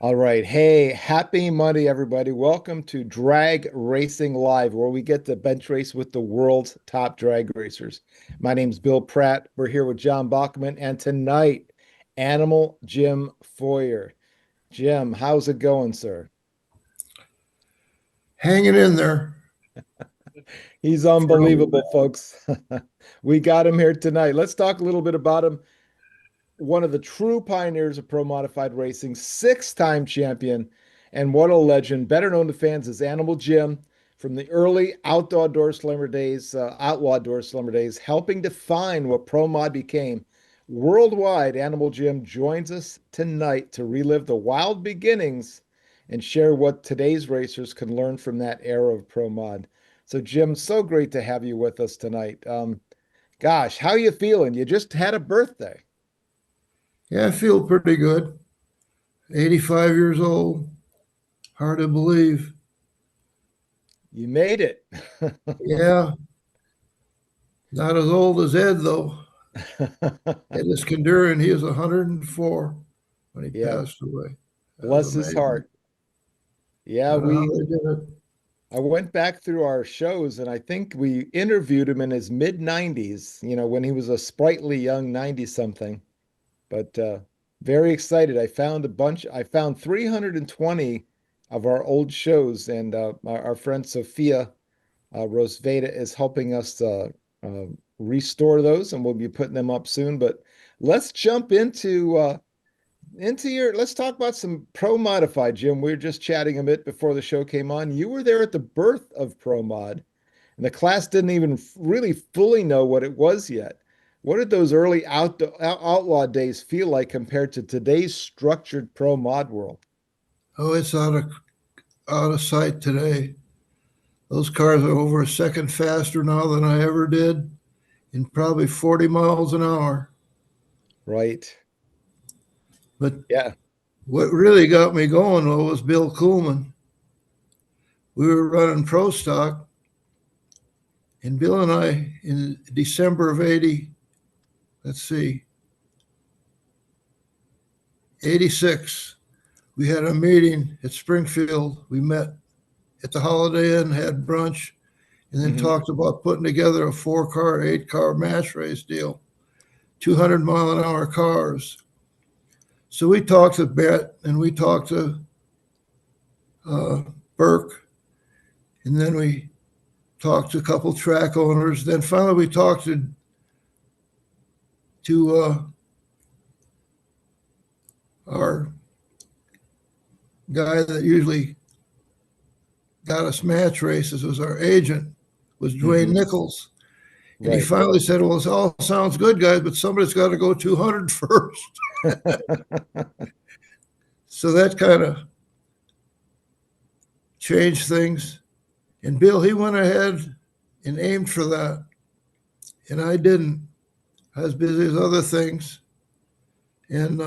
All right. Hey, happy Monday, everybody. Welcome to Drag Racing Live, where we get to bench race with the world's top drag racers. My name's Bill Pratt. We're here with John Bachman, and tonight, Animal Jim Feurer. Jim, how's it going, sir? Hanging in there. He's unbelievable, folks. We got him here tonight. Let's talk a little bit about him. One of the true pioneers of pro modified racing, six-time champion, and what a legend, better known to fans as Animal Jim from the early outlaw door slammer days, helping define what pro mod became. Worldwide, Animal Jim joins us tonight to relive the wild beginnings and share what today's racers can learn from that era of pro mod. So, Jim, so great to have you with us tonight. Gosh, how you feeling? You just had a birthday. Yeah, I feel pretty good. 85 years old. Hard to believe. You made it. Yeah, not as old as Ed, though. Ed Iskandarian, he was 104 when he Yeah, passed away. That was bless his amazing. heart. Yeah, Don't know how we they did it. I went back through our shows and I think we interviewed him in his mid 90s, when he was a sprightly young 90 something. But very excited. I found 320 of our old shows, and our friend Sophia Rosveda is helping us uh, restore those, and we'll be putting them up soon. But let's jump let's talk about some pro modified, Jim. We were just chatting a bit before the show came on. You were there at the birth of pro mod, and the class didn't even really fully know what it was yet. What did those early outlaw days feel like compared to today's structured pro mod world? Oh, it's out of sight today. Those cars are over a second faster now than I ever did, in probably 40 miles an hour. Right. But Yeah. what really got me going, though, was Bill Kuhlman. We were running pro stock, and Bill and I, in December of 80, let's see, 86, we had a meeting at Springfield. We met at the Holiday Inn, had brunch, and then Hmm. talked about putting together a 4-car, 8-car match race deal, 200-mile-an-hour cars. So we talked to Bet and we talked to uh, Burke, and then we talked to a couple track owners. Then finally we talked to our guy that usually got us match races, was our agent, was Dwayne Hmm. Nichols. And he Right. finally said, well, it all sounds good, guys, but somebody's got to go 200 first. So that kind of changed things. And Bill, he went ahead and aimed for that. And I didn't. I was busy with other things. And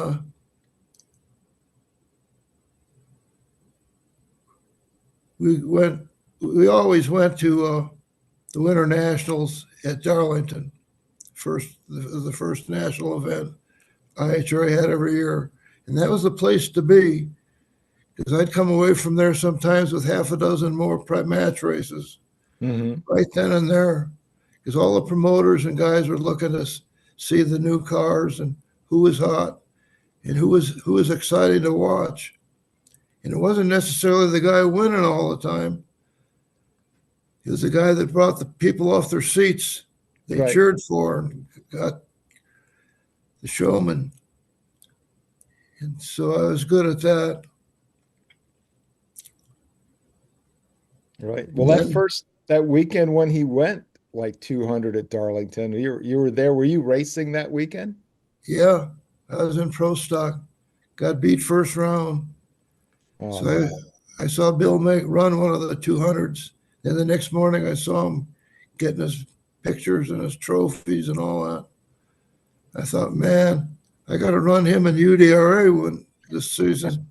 we went, we always went to the Winter Nationals at Darlington, the first national event AHRA had every year. And that was the place to be, because I'd come away from there sometimes with half a dozen more match races Hmm. right then and there, because all the promoters and guys were looking to see the new cars and who was hot and who was exciting to watch. And it wasn't necessarily the guy winning all the time. It was the guy that brought the people off their seats they Right. cheered for and got the showman. And so I was good at that. Right. Well, And then, that weekend when he went like 200 at Darlington, you were there. Were you racing that weekend? yeah, I was in pro stock, got beat first round. Oh So no. I saw Bill run one of the 200s. Then the next morning, I saw him getting his pictures and his trophies and all that. I thought, man, I got to run him in UDRA this season.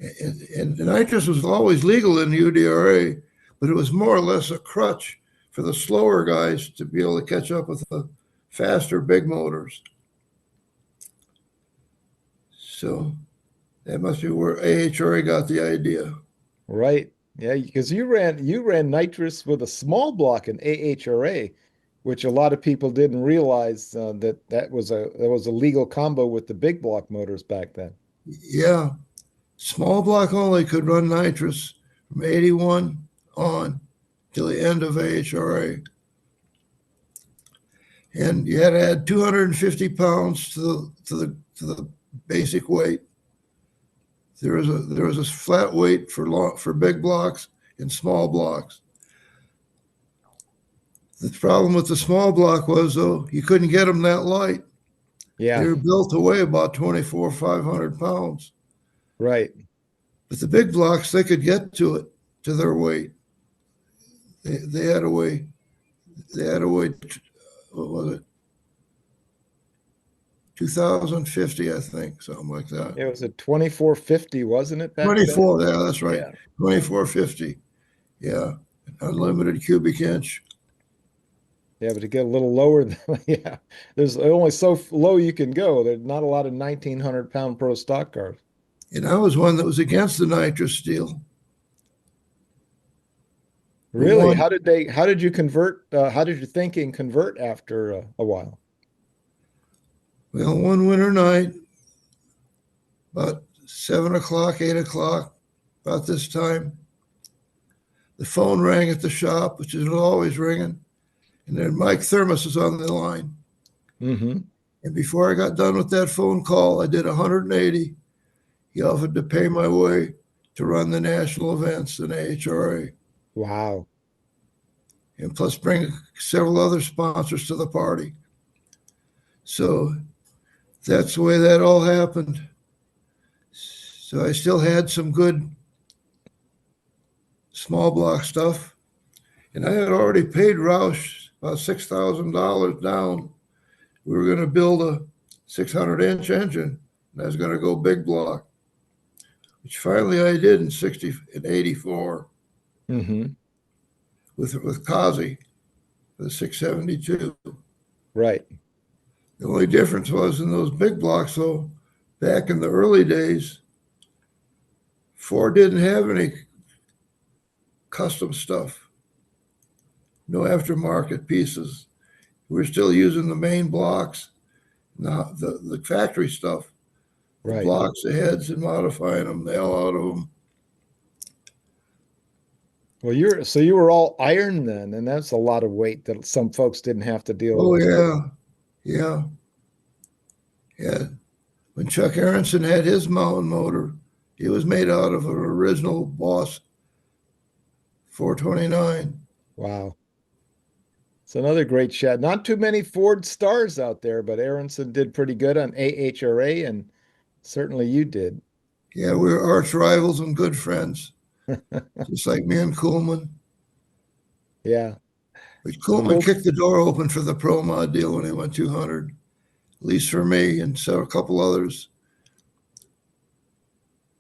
And nitrous was always legal in UDRA, but it was more or less a crutch for the slower guys to be able to catch up with the faster big motors. So That must be where AHRA got the idea. Right. Yeah, because you ran nitrous with a small block in AHRA, which a lot of people didn't realize that was a legal combo with the big block motors back then. Yeah, small block only could run nitrous from 81 on till the end of AHRA. And you had to add 250 pounds to the basic weight. There was a flat weight for big blocks and small blocks. The problem with the small block was, though, you couldn't get them that light. They Yeah, were built to weigh about 500 pounds. right. But the big blocks, they could get to it, to their weight. They had a way, what was it, 2050, I think, something like that. It was a 2450, wasn't it back then? 24, yeah, that's right. Yeah. 2450, yeah. Unlimited cubic inch. Yeah, but to get a little lower than, yeah, there's only so low you can go. There's not a lot of 1900-pound pro stock cars. And I was one that was against the nitrous steel. But Really? one, How did you convert? How did your thinking convert after a while? well, one winter night, about 7 o'clock, 8 o'clock, about this time, the phone rang at the shop, which is always ringing. And then Mike Thermos is on the line. Mm-hmm. And before I got done with that phone call, I did 180. He offered to pay my way to run the national events in AHRA, Wow. and plus bring several other sponsors to the party. So that's the way that all happened. So I still had some good small block stuff. And I had already paid Roush about $6,000 down. We were going to build a 600-inch engine, and I was going to go big block, which finally I did in 84 Mm-hmm. with Kazi, the 672. Right. The only difference was in those big blocks, though, back in the early days, Ford didn't have any custom stuff, no aftermarket pieces. We were still using the main blocks, not the factory stuff, the Right. blocks, the heads, and modifying them the hell out of them. Well, you were all iron then, and that's a lot of weight that some folks didn't have to deal Oh, with. yeah. Yeah. Yeah. When Chuck Aronson had his mountain motor, it was made out of an original Boss 429. Wow. It's another great shot. Not too many Ford stars out there, but Aronson did pretty good on AHRA, and certainly you did. Yeah, we were arch rivals and good friends, just like me and Kuhlman. Yeah. But Kuhlman Cool. kicked the door open for the Pro Mod deal when he went 200, at least for me and so a couple others.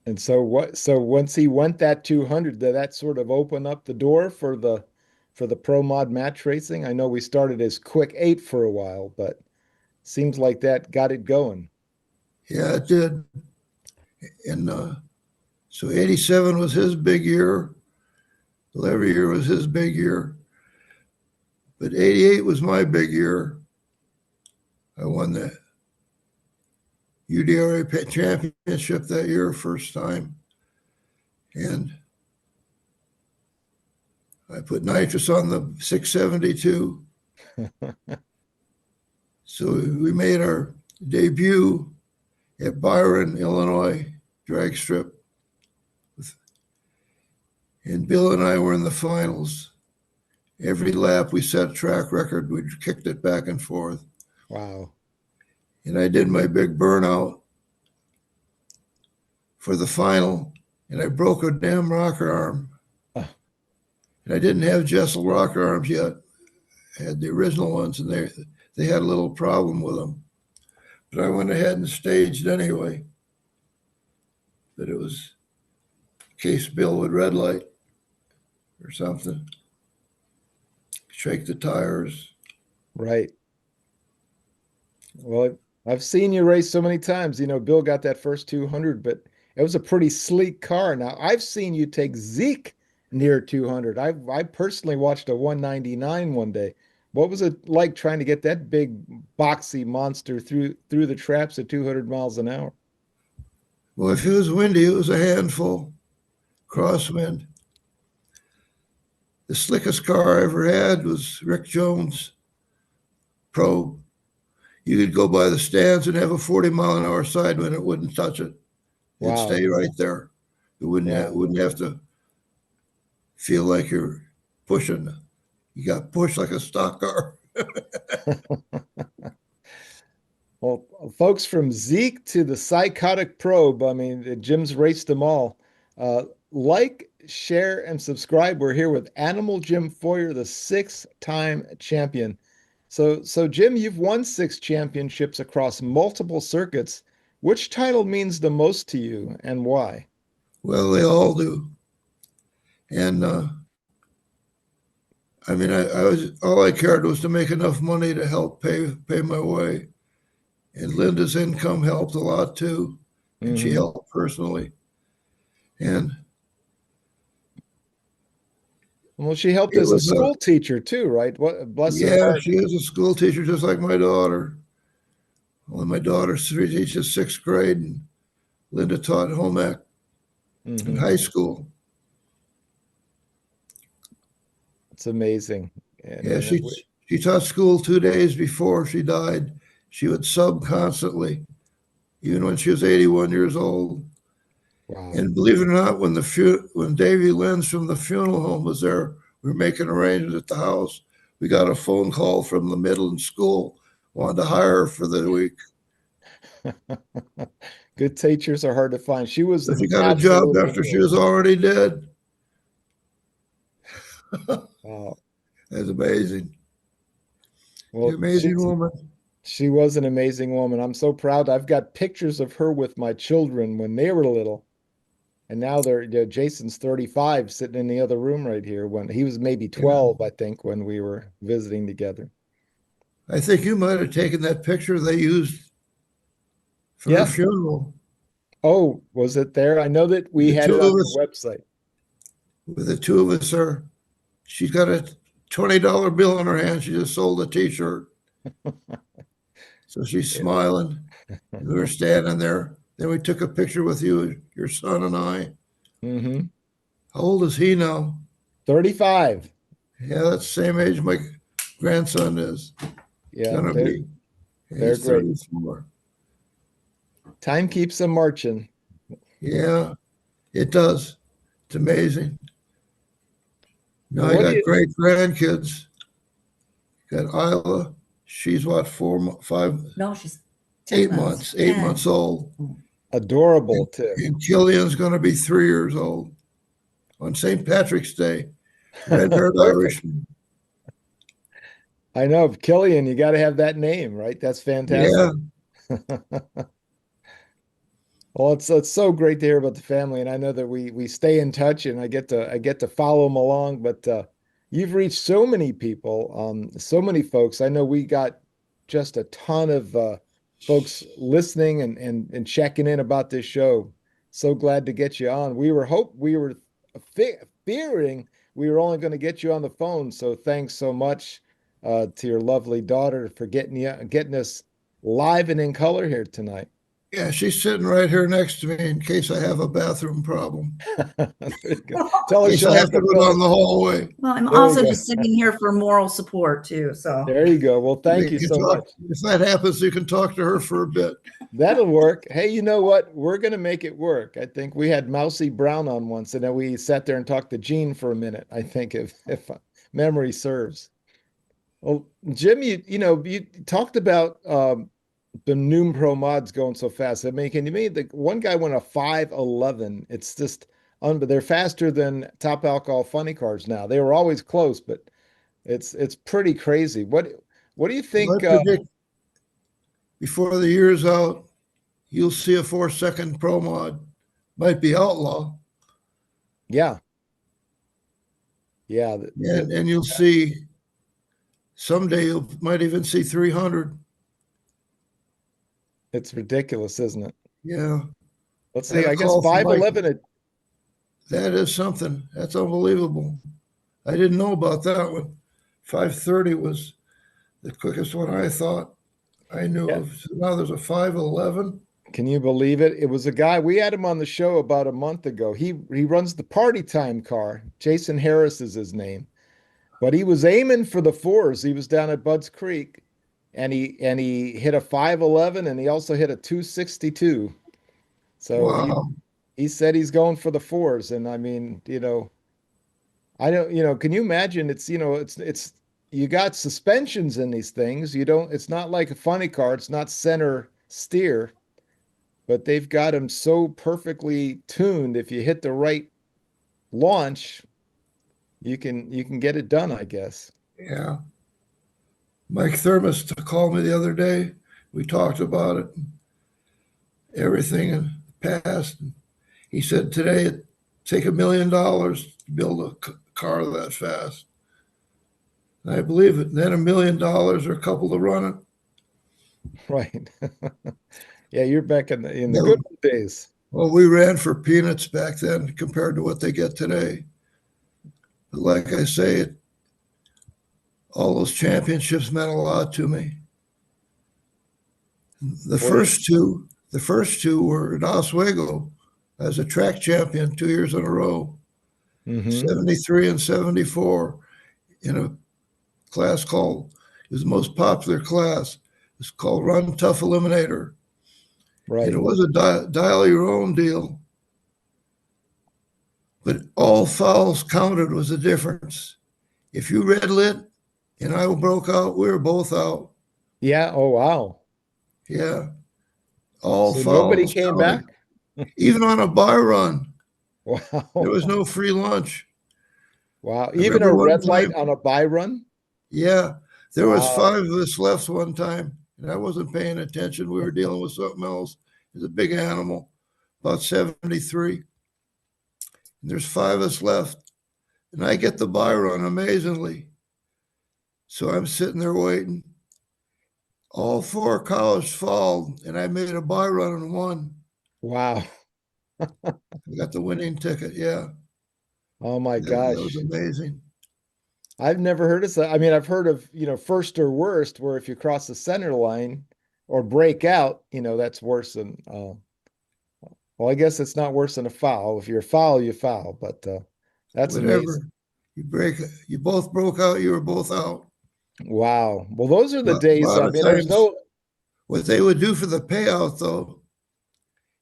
And so once he went that 200, did that sort of open up the door for the Pro Mod match racing? I know we started as quick 8 for a while, but seems like that got it going. Yeah, it did. And so 87 was his big year. Well, every year was his big year. But 88 was my big year. I won the UDRA championship that year, first time. And I put nitrous on the 672. So we made our debut at Byron, Illinois, drag strip. And Bill and I were in the finals. Every lap we set a track record. We kicked it back and forth. Wow. And I did my big burnout for the final, and I broke a damn rocker arm. Oh, And I didn't have Jessel rocker arms yet. I had the original ones, and they had a little problem with them. But I went ahead and staged anyway. But it was in case Bill would red light or something, shake the tires. right. Well, I've seen you race so many times. Bill got that first 200, but it was a pretty sleek car. Now I've seen you take Zeke near 200. I personally watched a 199 one day. What was it like trying to get that big boxy monster through the traps at 200 miles an hour? Well, if it was windy, it was a handful, crosswind. The slickest car I ever had was Rick Jones' Probe. You could go by the stands and have a 40-mile-an-hour side wind, it wouldn't touch it. It'd Wow. stay right there. Wow. Wouldn't have to feel like you're pushing. You got pushed like a stock car. Well, folks, from Zeke to the psychotic probe, I mean, Jim's raced them all. Like, share, and subscribe. We're here with Animal Jim Feurer, the six-time champion. So Jim, you've won six championships across multiple circuits. Which title means the most to you and why? Well, they all do. And I mean, I was all I cared was to make enough money to help pay my way. And Linda's income helped a lot too, and she Hmm. helped personally. And Well, she helped it as a was school teacher too, right? What, bless her yeah, heart. she is a school teacher just like my daughter. Only my daughter teaches sixth grade, and Linda taught home ec in Hmm. high school. It's amazing. And, Yeah, and she taught school 2 days before she died. She would sub constantly, even when she was 81 years old. wow. And believe it or not, when Davy Lenz from the funeral home was there, we were making arrangements at the house. We got a phone call from the Midland school, wanted to hire her for the week. Good teachers are hard to find. She was So she an got a job absolute after she angel. was already dead. Wow. That's amazing. The Well, amazing woman. she was an amazing woman. I'm so proud. I've got pictures of her with my children when they were little, and now Jason's 35, sitting in the other room right here. When he was maybe Yeah. 12, I think, when we were visiting together. I think you might have taken that picture they used for her Yeah. funeral Oh, was it there? I know that with we had it on your website. the two of us are. She's got a $20 bill in her hand. She just sold a T-shirt, so she's Yeah. smiling. And we were standing there. Then we took a picture with you, your son, and I. Hmm. How old is he now? 35. Yeah, that's the same age my grandson is Yeah, gonna be. they're He's great. 34. Time keeps them marching. Yeah, it does. It's amazing. Now Well, I what do got you great grandkids. Got Isla. She's what, 5, No, she's 10 months. 8 months old. adorable too? And Killian's going to be 3 years old on St. Patrick's Day. Red-haired Perfect. Irishman. I know, Killian, you got to have that name, right? That's Yeah, fantastic. Well, it's so great to hear about the family, and I know that we stay in touch, and I get to follow them along. But you've reached so many people, so many folks. I know we got just a ton of folks listening and checking in about this show. So glad to get you on. We were fearing we were only going to get you on the phone. So thanks so much to your lovely daughter for getting us live and in color here tonight. yeah, she's sitting right here next to me in case I have a bathroom problem. There you go. Tell In her case she'll I have have to to go fill down it. the hallway. Well, I'm There you also go. just sitting here for moral support too. So There you go. Well, thank We you can so talk. much. If that happens, you can talk to her for a bit. That'll work. Hey, you know what? We're gonna make it work. I think we had Mousy Brown on once, and then we sat there and talked to Gene for a minute. I think if memory serves. Well, Jim, you talked about the Noom Pro mods going so fast. I mean, can you mean the one guy went a 511? It's just but they're faster than Top Alcohol funny cars now. They were always close, but it's pretty crazy. What do you Well, think? I predict before the year's out, you'll see a 4-second pro mod. Might be outlaw, Yeah, yeah, and you'll see someday you might even see 300. it's ridiculous, isn't it? Yeah, Let's I see. had a I guess call from Mike. 5'11". That is something. That's unbelievable. I didn't know about that one. 530 was the quickest one I thought I knew Yeah. of. So now there's a 511. Can you believe it? It was a guy, we had him on the show about a month ago. He runs the party time car. Jason Harris is his name. But he was aiming for the fours. He was down at Budds Creek and he hit a 511 and he also hit a 262. So Wow. he said he's going for the fours. And I mean, I don't, can you imagine it's you got suspensions in these things. It's not like a funny car, it's not center steer, but they've got them so perfectly tuned. If you hit the right launch, you can get it done, I guess. Yeah. Mike Thermos called me the other day. We talked about it, everything in the past. He said today it'd take $1 million to build a car that fast. And I believe it. And then $1 million or a couple to run it. Right. Yeah, you're back in the No. good old days. Well, we ran for peanuts back then compared to what they get today. But like I say, all those championships meant a lot to me. The Boy, first two were in Oswego as a track champion 2 years in a row, hmm 73 and 74 in a class called, it was the most popular class. It's called Run Tough Eliminator. right. And it was a dial your own deal. But all fouls counted was the difference. If you red lit and I broke out, we were both out. Yeah. Oh, wow. Yeah. All So nobody fouls came counted. back? Even on a bar run, there was Wow. no free lunch. Wow. I Even a remember one red light time, on a buy run? yeah, there was Wow. 5 of us left one time, and I wasn't paying attention. We were dealing with something else. It was a big animal, about 73. And there's 5 of us left, and I get the buy run amazingly. So I'm sitting there waiting. All 4 cows fall, and I made a buy run and won. Wow. I got the winning ticket. Yeah, Oh my that was gosh. amazing. I've never heard of that. I mean, I've heard of, first or worst, where if you cross the center line or break out, that's worse than well, I guess it's not worse than a foul. If you're a foul, you foul, but that's Whatever. amazing. You both broke out, you were both out. Wow. Well, those are the A days. lot I of mean, there's times, no what they would do for the payout, though,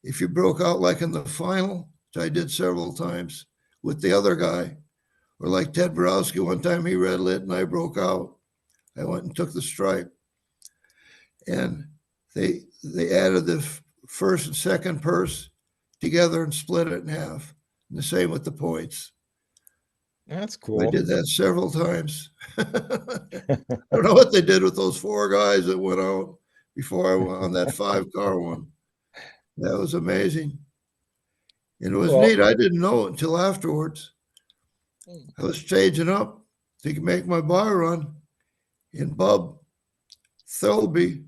if you broke out like in the final, which I did several times with the other guy, or like Ted Borowski, one time he red lit and I broke out. I went and took the stripe, and they added the first and second purse together and split it in half. And the same with the points. That's I cool. did that several times. I don't know what they did with those 4 guys that went out before I went on that 5-car one. That was amazing. And it was Well, neat. I didn't know it until afterwards. I was staging up to make my buy run, and Bub Thirlby,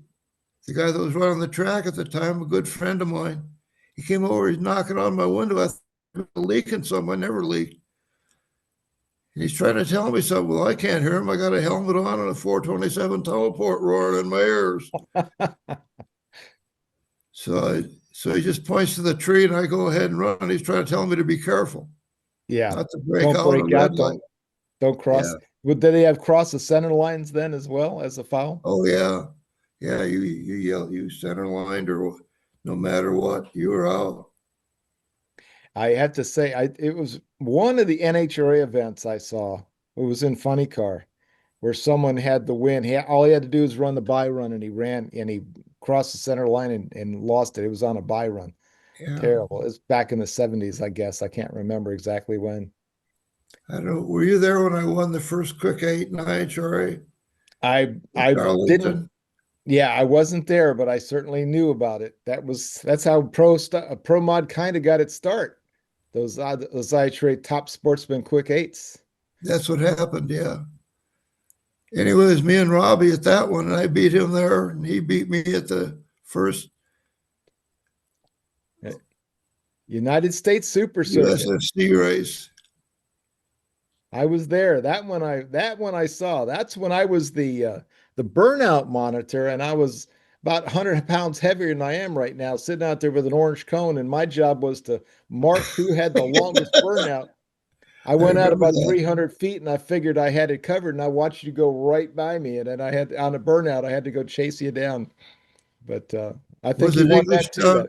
the guy that was running the track at the time, a good friend of mine, he came over, he's knocking on my window. I thought I was leaking something. I never leaked. And he's trying to tell me something. Well, I can't hear him. I got a helmet on and a 427 teleport roaring in my ears. So he just points to the tree, and I go ahead and run. He's trying to tell me to be careful, yeah. not to break Don't out a break red out. light. Don't cross. Yeah. Did they have cross the center lines then as well as a foul? Oh yeah. Yeah. You yell, you center lined, or no matter what, you were out. I have to say, it was one of the NHRA events I saw. It was in Funny Car, where someone had the win. All he had to do was run the buy run, and he ran and he crossed the center line and lost it. It was on a buy run. Yeah. Terrible. It's back in the 70s, I guess. I can't remember exactly when. I don't know. Were you there when I won the first quick 8 in IHRA? I didn't. Darlington? Yeah, I wasn't there, but I certainly knew about it. That's how pro mod kind of got its start. Those IHRA top sportsman quick eights. That's what happened. Yeah. Anyways, me and Robbie at that one, and I beat him there, and he beat me at the first United States Super Circuit. USSC race. I was there. That one I saw. That's when I was the burnout monitor, and I was about 100 pounds heavier than I am right now, sitting out there with an orange cone, and my job was to mark who had the longest burnout. I I went out remember about that. 300 feet, and I figured I had it covered, and I watched you go right by me, and then I had on a burnout, I had to go chase you down. But I think Was you it won that English too. Town?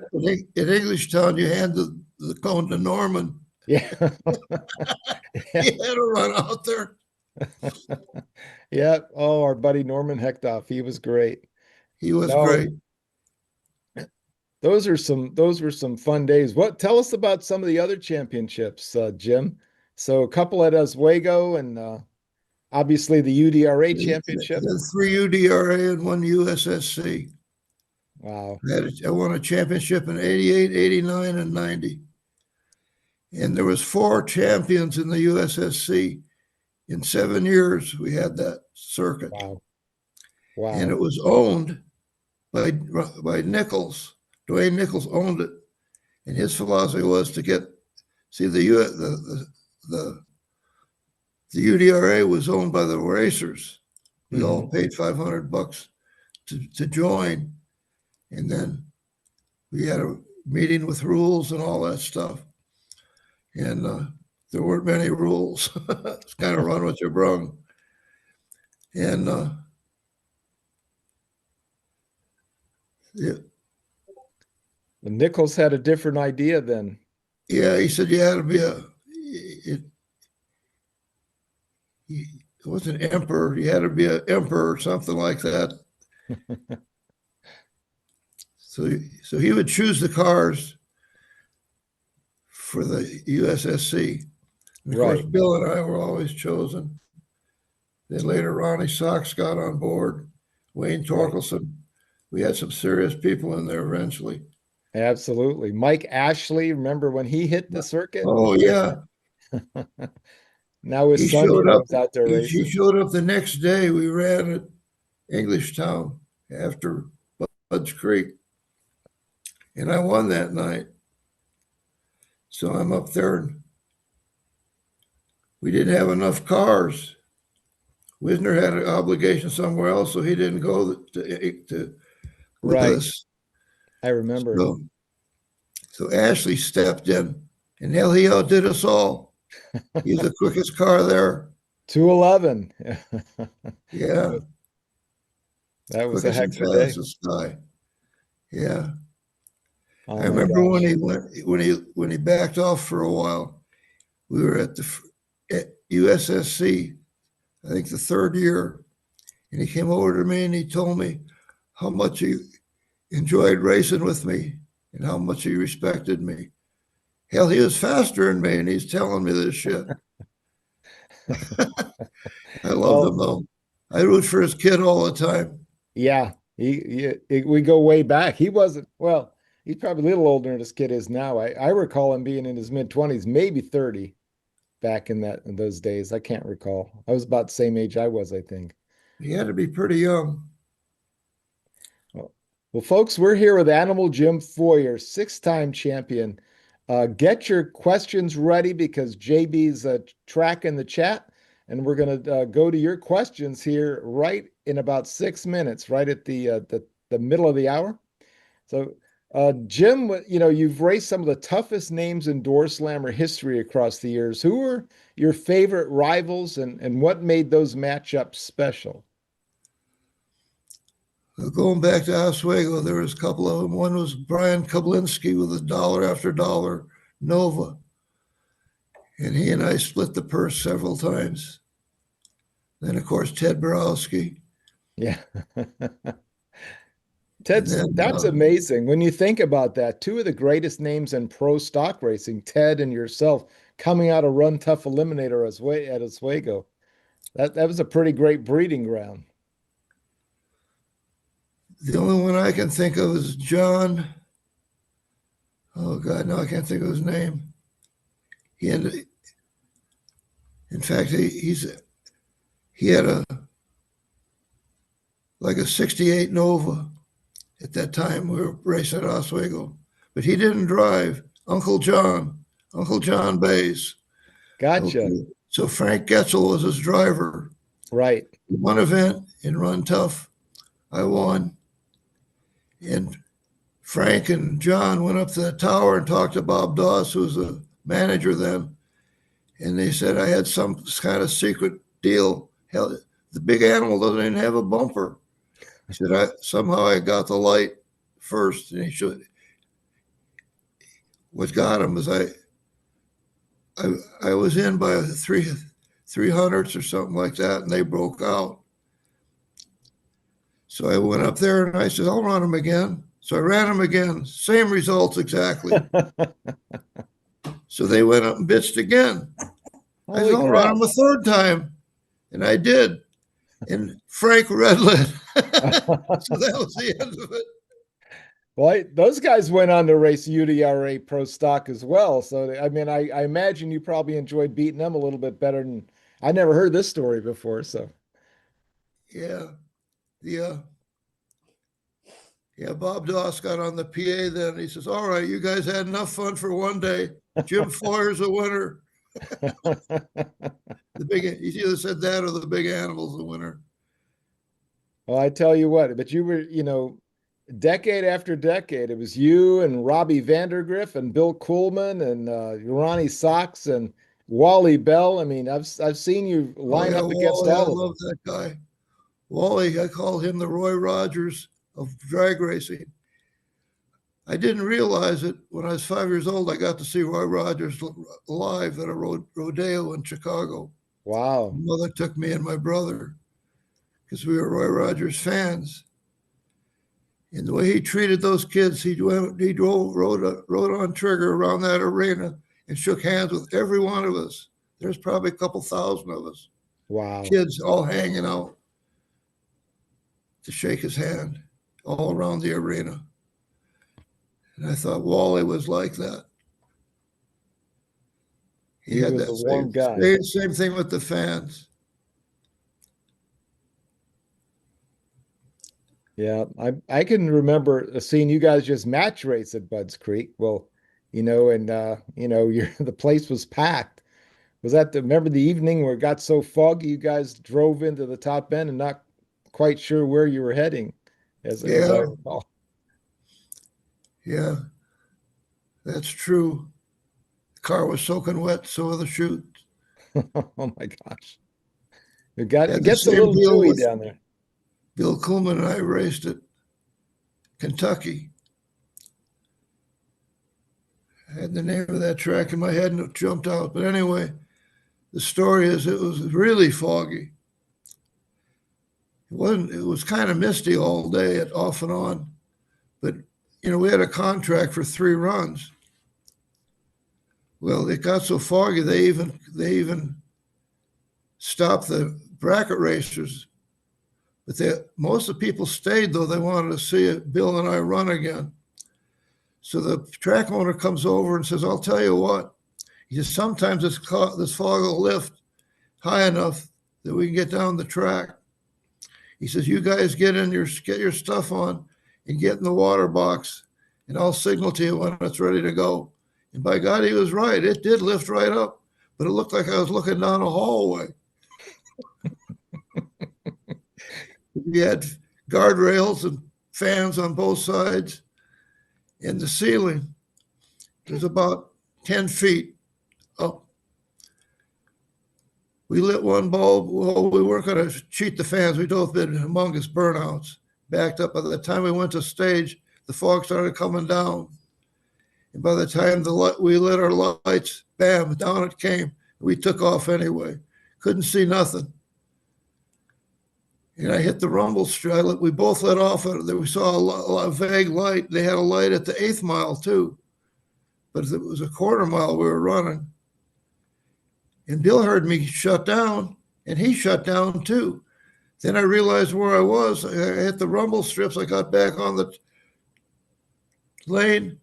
In English Town, you hand the cone to Norman. Yeah. He had to run out there. Yeah. Oh, our buddy Norman Hecktoff. He was great. He was No, great. those were some fun days. What tell us about some of the other championships, Jim? So a couple at Oswego and obviously the UDRA championship. Then 3 UDRA and 1 USSC. Wow. I won a championship in 88, 89, and 90. And there was 4 champions in the USSC. In 7 years, we had that circuit. Wow. And Wow. it was owned by Nichols. Dwayne Nichols owned it. And his philosophy was to the UDRA was owned by the racers. We all paid $500 to join. And then we had a meeting with rules and all that stuff. And there weren't many rules. It's kind of run what you brung. And yeah, Nichols had a different idea then. yeah, he said you had to be it wasn't emperor. You had to be an emperor or something like that. So he would choose the cars for the USSC. And of course, Right. Bill and I were always chosen. Then later, Ronnie Sox got on board, Wayne Torkelson. We had some serious people in there eventually. Absolutely. Mike Ashley, remember when he hit the circuit? Oh, yeah. Now his He son showed up. is out there He racing. showed up the next day. We ran at English Town after Bud's Creek. And I won that night. So I'm up there and we didn't have enough cars. Wisner had an obligation somewhere else, so he didn't go to with Right. us. I remember. So Ashley stepped in, and hell, he outdid us all. He's the quickest car there. 211. Yeah. That was a Quickest heck and of a day. fastest guy. Yeah. Oh I my remember gosh. when he backed off for a while. We were at USSC, I think the 3rd year, and he came over to me and he told me how much he enjoyed racing with me and how much he respected me. Hell, he was faster than me, and he's telling me this shit. I love him though. I root for his kid all the time. Yeah, we go way back. He wasn't, well, he's probably a little older than this kid is now. I recall him being in his mid-20s, maybe 30 back in those days. I can't recall. I was about the same age I was, I think. He had to be pretty young. Well, folks, we're here with Animal Jim Feurer, 6-time champion. Get your questions ready because JB's tracking the chat, and we're going to go to your questions here right in about 6 minutes, right at the middle of the hour. So, Jim, you've raced some of the toughest names in doorslammer history across the years. Who were your favorite rivals, and what made those matchups special? Going back to Oswego, there was a couple of them. One was Brian Kablinski with a dollar after dollar Nova. And he and I split the purse several times. Then, of course, Ted Borowski. Yeah. That's then, amazing. When you think about that, 2 of the greatest names in pro stock racing, Ted and yourself, coming out of Run Tough Eliminator at Oswego. That was a pretty great breeding ground. The only one I can think of is John. Oh God, no, I can't think of his name. In fact, he had a 68 Nova at that time. We were racing at Oswego, but he didn't drive. Uncle John Bays. Gotcha. Okay. So Frank Getzel was his driver. Right. One event in Run Tough, I won. And Frank and John went up to the tower and talked to Bob Doss, who was the manager then. And they said I had some kind of secret deal. Hell, the big animal doesn't even have a bumper. He said, somehow I got the light first. And he should. What got him was I was in by 300s or something like that, and they broke out. So I went up there and I said, I'll run them again. So I ran them again, same results exactly. So they went up and bitched again. I said, I'll run them a third time. And I did. And Frank red-lit. So that was the end of it. Well, those guys went on to race UDRA Pro Stock as well. So, I mean, I imagine you probably enjoyed beating them a little bit better than I never heard this story before. So, yeah. Yeah, Bob Doss got on the PA then. He says, all right, you guys had enough fun for one day. Jim Feurer's a winner. He either said that or the big animal's the winner. Well, I tell you what, but you were, decade after decade, it was you and Robbie Vandergriff and Bill Kuhlman and Ronnie Sox and Wally Bell. I mean, I've seen you line up against Wally, all of them. I love that guy. Wally, I call him the Roy Rogers of drag racing. I didn't realize it when I was 5 years old. I got to see Roy Rogers live at a rodeo in Chicago. Wow. My mother took me and my brother because we were Roy Rogers fans. And the way he treated those kids, he rode on trigger around that arena and shook hands with every one of us. There's probably a couple thousand of us. Wow. Kids all hanging out to shake his hand all around the arena. And I thought Wally was like that. He had that same thing with the fans. Yeah, I can remember seeing you guys just match race at Budds Creek. Well, the place was packed. Was that remember the evening where it got so foggy you guys drove into the top end and not quite sure where you were heading, as I recall. Yeah, that's true. The car was soaking wet, so were the chutes. Oh my gosh. It gets a little dewy down there. Bill Kuhlman and I raced at Kentucky. I had the name of that track in my head and it jumped out. But anyway, the story is it was really foggy. It was kind of misty all day off and on. But, we had a contract for 3 runs. Well, it got so foggy, they even stopped the bracket racers. But most of the people stayed, though. They wanted to see Bill and I run again. So the track owner comes over and says, I'll tell you what. He says, sometimes this fog will lift high enough that we can get down the track. He says, you guys get your stuff on and get in the water box, and I'll signal to you when it's ready to go. And by God, he was right. It did lift right up, but it looked like I was looking down a hallway. We had guardrails and fans on both sides, and the ceiling was about 10 feet up. We lit one bulb. Well, we weren't going to cheat the fans. We'd both been humongous burnouts, backed up. By the time we went to stage, the fog started coming down. And by the time we lit our lights, bam, down it came. We took off anyway. Couldn't see nothing. And I hit the rumble strip. We both let off. We saw a vague light. They had a light at the 8th mile too. But it was a quarter mile we were running. And Bill heard me shut down, and he shut down too. Then I realized where I was. I hit the rumble strips. I got back on the lane.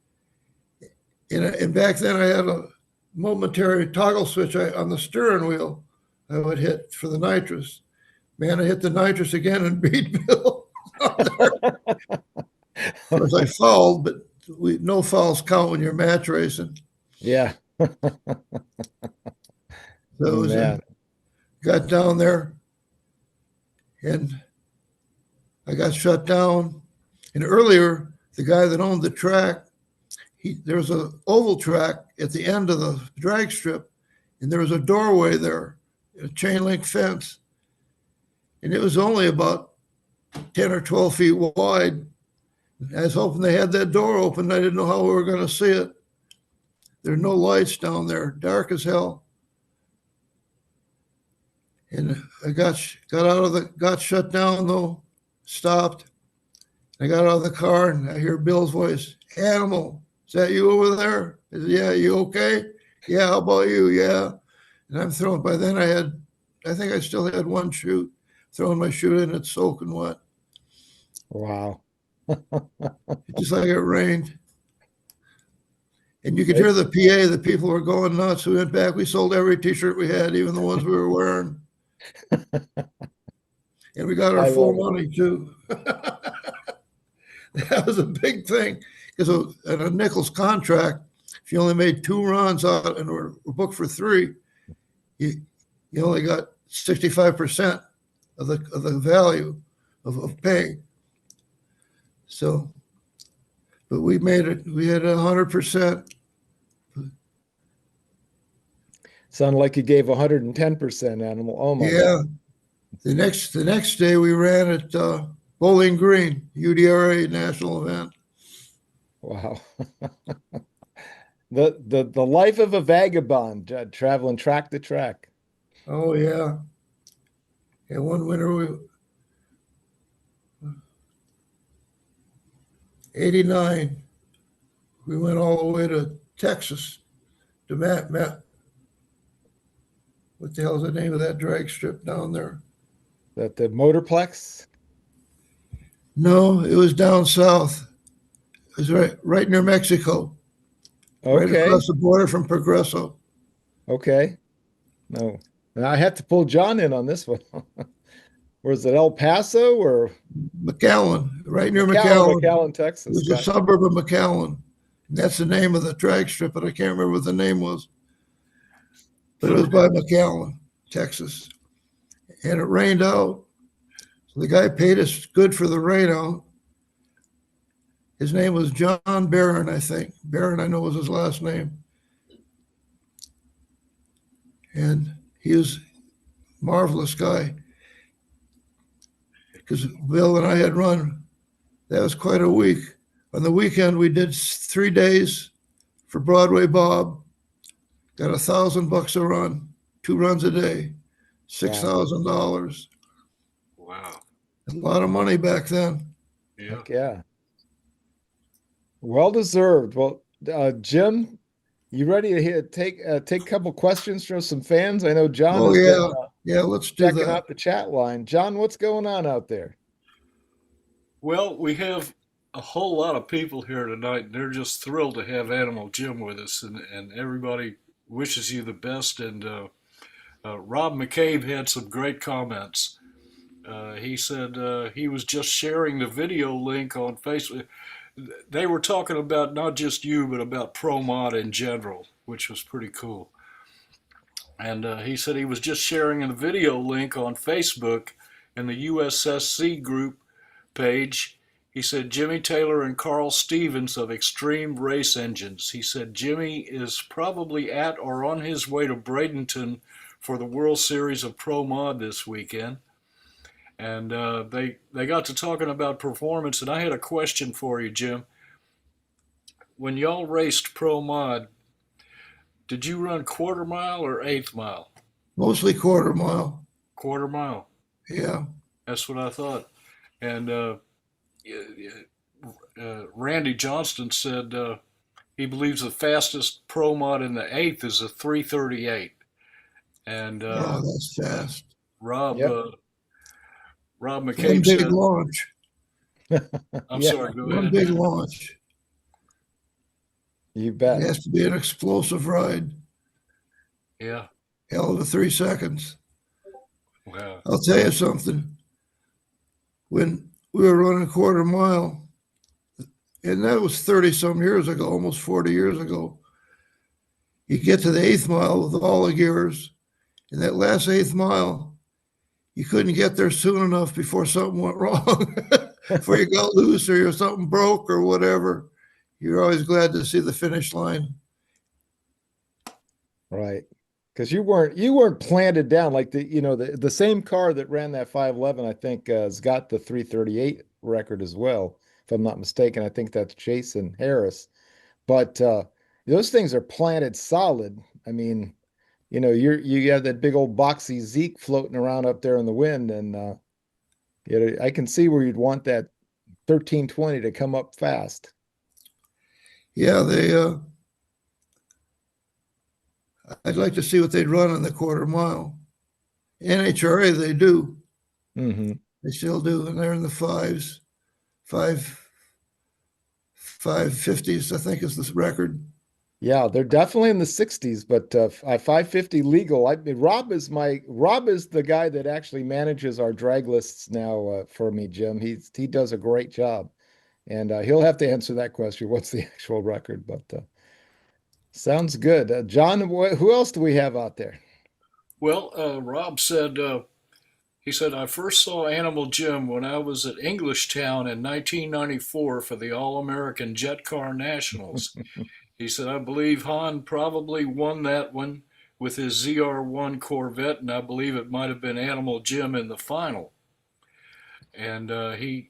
And back then I had a momentary toggle switch on the steering wheel I would hit for the nitrous. Man, I hit the nitrous again and beat Bill. Of course, I fouled, but no fouls count when you're match racing. Yeah. So it Oh, was man. got down there and I got shut down. And earlier, the guy that owned the track, there was an oval track at the end of the drag strip, and there was a doorway there, a chain link fence. And it was only about 10 or 12 feet wide. I was hoping they had that door open. I didn't know how we were going to see it. There are no lights down there, dark as hell. And I got shut down though, stopped. I got out of the car and I hear Bill's voice. Animal, is that you over there? I said, yeah, you okay? Yeah, how about you? Yeah. And I'm throwing, by then I think I still had one chute, throwing my chute in, it's soaking wet. Wow. Just like it rained. And you could hear the PA, the people were going nuts. We went back, we sold every t-shirt we had, even the ones we were wearing. And we got our full money too. That was a big thing because in a Nichols contract, if you only made 2 runs out and were booked for 3, you only got 65% of the value of pay. So, but we made it. We had 100%. Sounded like you gave 110%, Animal. Oh my God. The next day we ran at Bowling Green, UDRA national event. Wow. The life of a vagabond, traveling track to track. Oh yeah. And one winter 89, we went all the way to Texas to Matt. What the hell is the name of that drag strip down there? That the Motorplex? No, it was down south. It was right near Mexico. Right Okay. across the border from Progreso. Okay. No. Now I have to pull John in on this one. Was it El Paso or McAllen, right near McAllen. McAllen, Texas. It was a suburb of McAllen. And that's the name of the drag strip, but I can't remember what the name was. But it was by McAllen, Texas. And it rained out. So the guy paid us good for the rain out. His name was John Barron, I think. Barron, I know, was his last name. And he was a marvelous guy. Because Bill and I had run, that was quite a week. On the weekend, we did 3 days for Broadway Bob. Got $1,000 a run, 2 runs a day, $6,000. Wow. A lot of money back then. Yeah. Heck yeah. Well deserved. Well, Jim, you ready to take a couple questions from some fans? I know John Oh, has yeah. been Yeah, let's do checking that. out the chat line. John, what's going on out there? Well, we have a whole lot of people here tonight, and they're just thrilled to have Animal Jim with us, and everybody wishes you the best. And Rob McCabe had some great comments. He said he was just sharing the video link on Facebook. They were talking about not just you, but about Pro Mod in general, which was pretty cool. And he said he was just sharing a video link on Facebook in the USSC group page. He said Jimmy Taylor and Carl Stevens of Extreme Race Engines. He said Jimmy is probably at or on his way to Bradenton for the World Series of Pro Mod this weekend. And they got to talking about performance, and I had a question for you, Jim. When y'all raced Pro Mod, did you run quarter mile or eighth mile? Mostly quarter mile. Quarter mile. Yeah. That's what I thought. And Randy Johnston said he believes the fastest Pro Mod in the eighth is a 3:38. And Yeah, that's fast. Rob One McCabe big said, launch. I'm Yeah. sorry, go One ahead. big launch. You It bet. has to be an explosive ride. Yeah. Hell of a 3 seconds. Wow. I'll tell you something. When we were running quarter mile, and that was 30 some years ago, almost 40 years ago. You get to the 8th mile with all the gears, and that last 8th mile, you couldn't get there soon enough before something went wrong, before you got loose or something broke or whatever. You're always glad to see the finish line. Right. Because you weren't planted down like the same car that ran that 511, I think, has got the 338 record as well, if I'm not mistaken. I think that's Jason Harris. But those things are planted solid. I mean, you have that big old boxy Zeke floating around up there in the wind, and I can see where you'd want that 1320 to come up fast. Yeah, I'd like to see what they'd run in the quarter mile. AHRA, they do. Mm-hmm. They still do, and they're in the 5s, 550s, I think is the record. Yeah, they're definitely in the 60s, but 550 legal. Rob is the guy that actually manages our drag lists now for me, Jim. He does a great job, and he'll have to answer that question. What's the actual record? But sounds good. John, who else do we have out there? Well, Rob said, he said, I first saw Animal Jim when I was at Englishtown in 1994 for the All-American Jet Car Nationals. He said, I believe Han probably won that one with his ZR1 Corvette, and I believe it might have been Animal Jim in the final. And he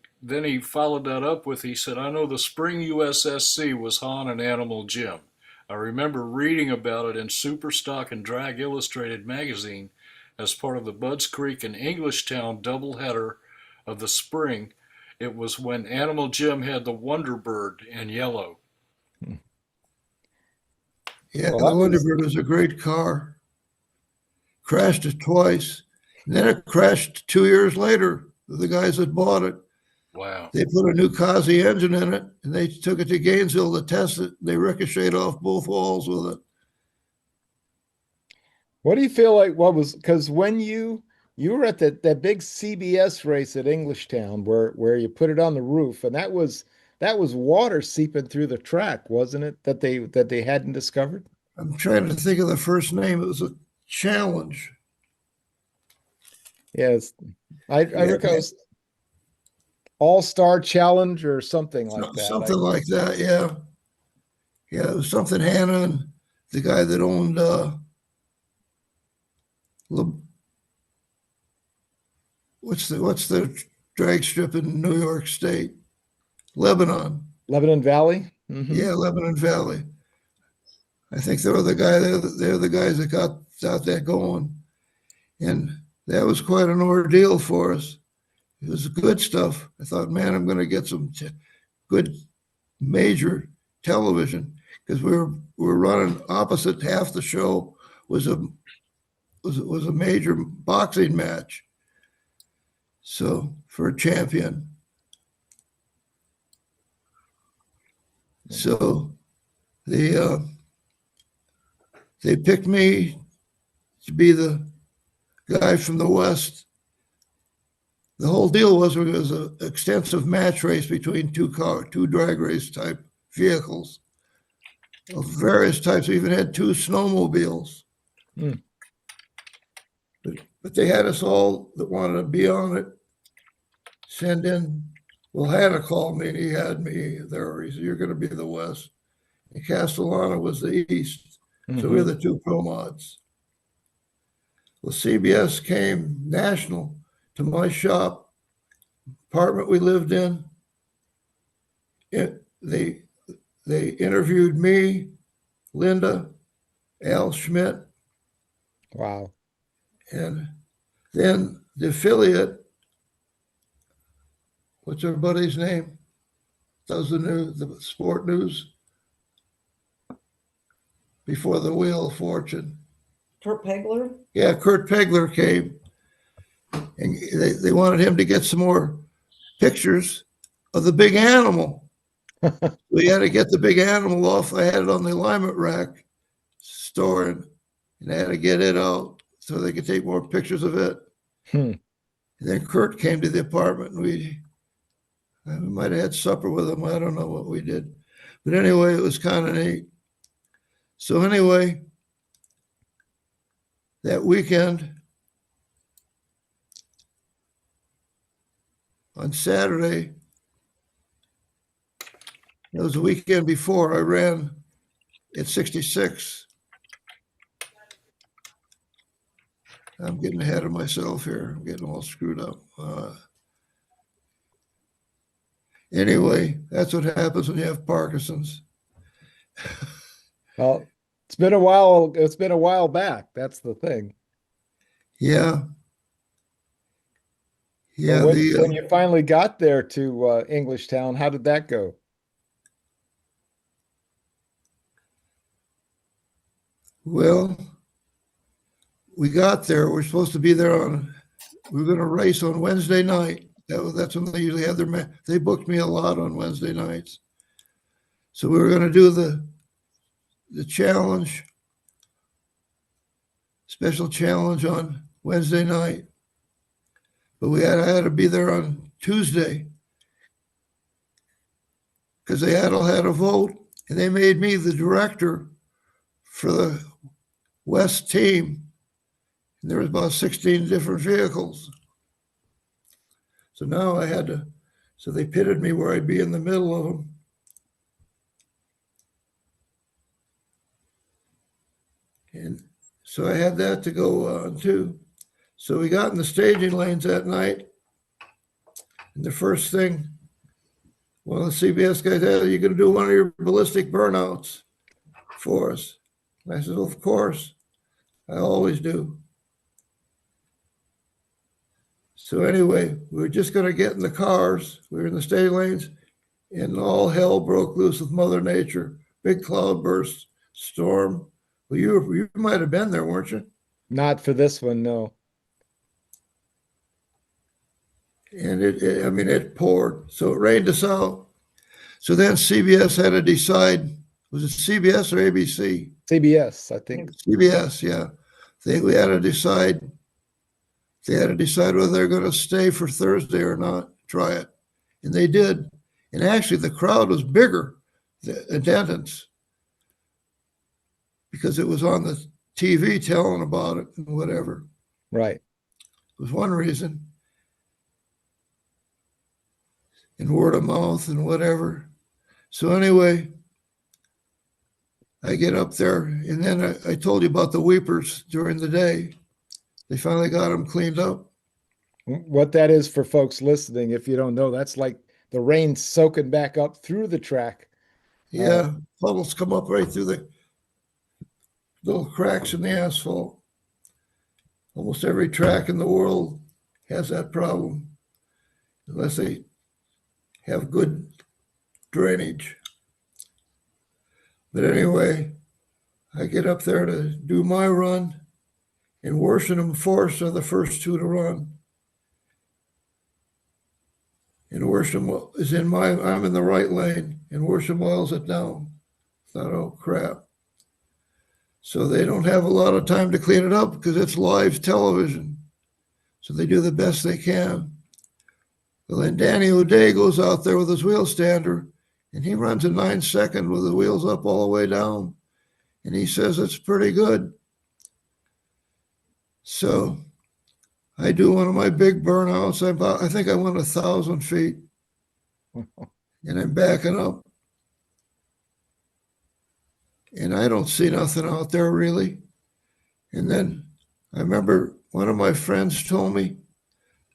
followed that up with, he said, I know the spring USSC was Han and Animal Jim. I remember reading about it in Superstock and Drag Illustrated magazine as part of the Budds Creek and Englishtown doubleheader of the spring. It was when Animal Jim had the Wonderbird in yellow. Yeah, Well, the Wonderbird was a great car. Crashed it twice. And then it crashed 2 years later. The guys that bought it, Wow. they put a new Kazi engine in it, and they took it to Gainesville to test it. They ricocheted off both walls with it. What do you feel like? Because when you were at that big CBS race at Englishtown where you put it on the roof, and that was water seeping through the track, wasn't it? That they hadn't discovered. I'm trying to think of the first name. It was a Challenge. Yes, I recall it was All-Star Challenge or something like that. Something like that, yeah. Yeah, it was something Hannon, the guy that owned what's the drag strip in New York State? Lebanon Valley. Mm-hmm. Yeah, Lebanon Valley. I think they're the guys that got that going, and that was quite an ordeal for us. It was good stuff. I thought, man, I'm going to get some good major television, because we were running opposite. Half the show was a major boxing match. So for a champion. So they picked me to be the guy from the West. The whole deal was it was an extensive match race between two drag race type vehicles of various types. We even had two snowmobiles. Mm. But they had us all that wanted to be on it send in. Well, Hannah called me and he had me there. He said, you're going to be the West. And Castellana was the East. Mm-hmm. So we were the two pro mods. Well, CBS came national to my shop, apartment we lived in. They interviewed me, Linda, Al Schmidt. Wow. And then the affiliate, what's our buddy's name? Does the sport news before the Wheel of Fortune. Kurt Pegler? Yeah, Kurt Pegler came, and they wanted him to get some more pictures of the big animal. We had to get the big animal off. I had it on the alignment rack stored, and I had to get it out so they could take more pictures of it. And then Kurt came to the apartment, and We might have had supper with them. I don't know what we did. But anyway, it was kind of neat. So anyway, that weekend, on Saturday, it was the weekend before, I ran at 66. I'm getting ahead of myself here. I'm getting all screwed up. Anyway, that's what happens when you have Parkinson's. Well, it's been a while. It's been a while back. That's the thing. Yeah. Yeah. But when you finally got there to Englishtown, how did that go? Well, we got there. We're supposed to be there we were going to race on Wednesday night. That's when they usually have they booked me a lot on Wednesday nights. So we were going to do the challenge, special challenge on Wednesday night. But I had to be there on Tuesday because they had a vote, and they made me the director for the West team. And there was about 16 different vehicles. So now so they pitted me where I'd be in the middle of them. And so I had that to go on too. So we got in the staging lanes that night. And the first thing, one of the CBS guys said, "You're going to do one of your ballistic burnouts for us." And I said, "Well, of course. I always do." So anyway, we were just going to get in the cars. We were in the staging lanes, and all hell broke loose with Mother Nature. Big cloudburst, storm. Well, you might have been there, weren't you? Not for this one, no. And it poured. So it rained us out. So then CBS had to decide, was it CBS or ABC? CBS, I think. CBS, yeah. We had to decide. They had to decide whether they're going to stay for Thursday or not, try it. And they did. And actually, the crowd was bigger, the attendance, because it was on the TV telling about it and whatever. Right. It was one reason. And word of mouth and whatever. So anyway, I get up there, and then I told you about the weepers during the day. They finally got them cleaned up. What that is for folks listening, if you don't know, that's like the rain soaking back up through the track. Yeah, puddles come up right through the little cracks in the asphalt. Almost every track in the world has that problem, unless they have good drainage. But anyway, I get up there to do my run, and Worsham and Forrest are the first two to run. And Worsham is I'm in the right lane, and Worsham oils it down. I thought, oh crap. So they don't have a lot of time to clean it up because it's live television. So they do the best they can. Well, then Danny O'Day goes out there with his wheel stander, and he runs a 9-second with the wheels up all the way down. And he says it's pretty good. So I do one of my big burnouts. I think I went 1,000 feet. And I'm backing up. And I don't see nothing out there really. And then I remember one of my friends told me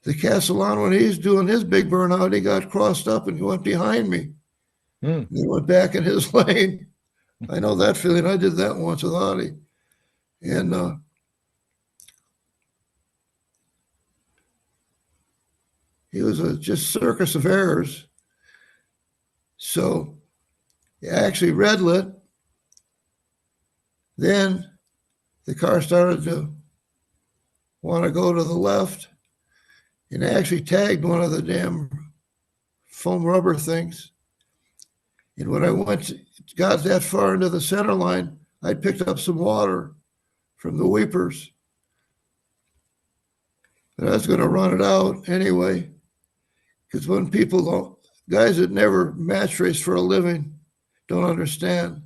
the Castellano, when he's doing his big burnout, he got crossed up and he went behind me. And he went back in his lane. I know that feeling. I did that once with Audie. And he was just circus of errors. So he actually red lit. Then the car started to want to go to the left, and actually tagged one of the damn foam rubber things. And when I got that far into the center line, I picked up some water from the weepers. But I was going to run it out anyway, because when people guys that never match race for a living don't understand.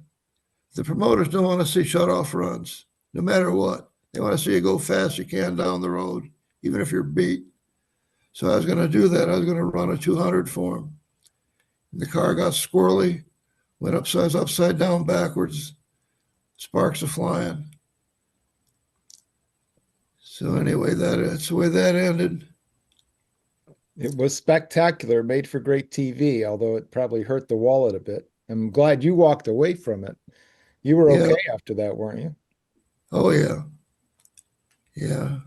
The promoters don't want to see shut-off runs, no matter what. They want to see you go fast you can down the road, even if you're beat. So I was going to do that. I was going to run a 200 for him. The car got squirrely, went upside down backwards, sparks are flying. So anyway, that's the way that ended. It was spectacular, made for great TV, although it probably hurt the wallet a bit. I'm glad you walked away from it. You were okay after that, weren't you? Oh, yeah. Yeah.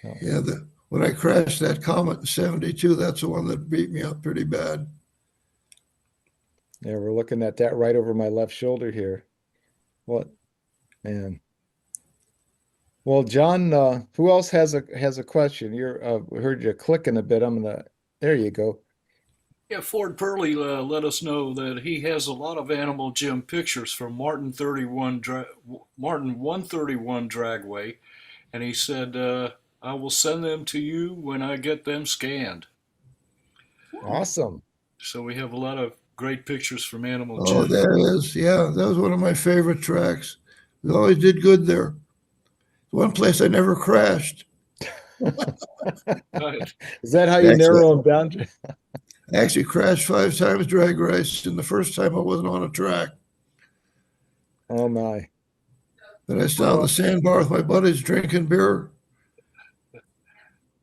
Oh. Yeah, when I crashed that Comet in 72, that's the one that beat me up pretty bad. Yeah, we're looking at that right over my left shoulder here. What, man? Well, John, who else has a question? We heard you clicking a bit. There you go. Yeah, Ford Purley let us know that he has a lot of Animal Jim pictures from Martin 131 Dragway, and he said, I will send them to you when I get them scanned. Awesome. So we have a lot of great pictures from Animal Oh, Jim. there it is. Yeah, that was one of my favorite tracks. We always did good there. One place I never crashed. Right. Is that how you narrow them down? I actually crashed 5 times drag race, and the first time I wasn't on a track. Oh my. But I sat on the sandbar with my buddies drinking beer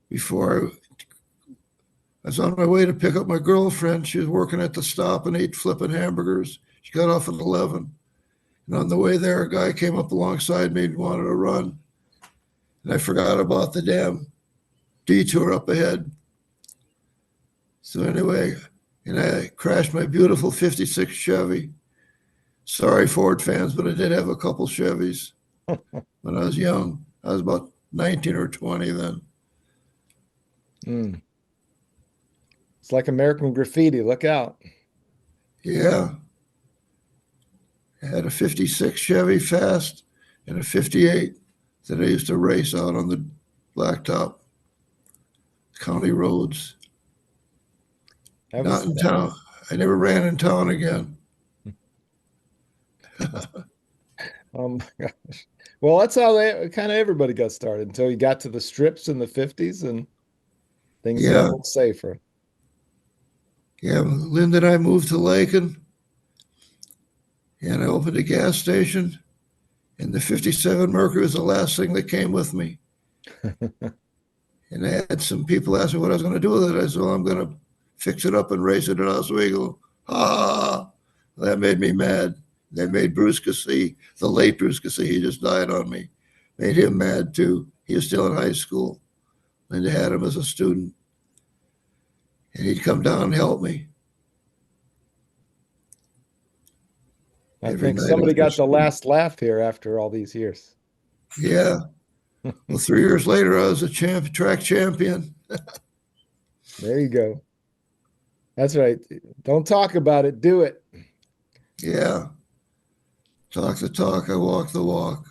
before I was on my way to pick up my girlfriend. She was working at the stop and ate flipping hamburgers. She got off at 11. And on the way there, a guy came up alongside me and wanted to run. And I forgot about the damn detour up ahead. So anyway, and I crashed my beautiful 56 Chevy. Sorry, Ford fans, but I did have a couple Chevys when I was young. I was about 19 or 20 then. Mm. It's like American Graffiti. Look out. Yeah. I had a 56 Chevy Fast and a 58 that I used to race out on the blacktop county roads. Not in town. I never ran in town again. Oh my gosh. Well, that's how kind of everybody got started until you got to the strips in the 50s and things got a little safer. Yeah, Linda and I moved to Lakin, and I opened a gas station, and the 57 Mercury was the last thing that came with me. And I had some people ask me what I was going to do with it. I said, well, I'm going to fix it up and race it at Oswego. That made me mad. That made Bruce Cassey, the late Bruce Cassey, he just died on me, made him mad too. He was still in high school. Linda had him as a student. And he'd come down and help me. I think somebody got the last laugh here after all these years. Yeah. Well, 3 years later, I was a track champion. There you go. That's right. Don't talk about it. Do it. Yeah. Talk the talk. I walk the walk.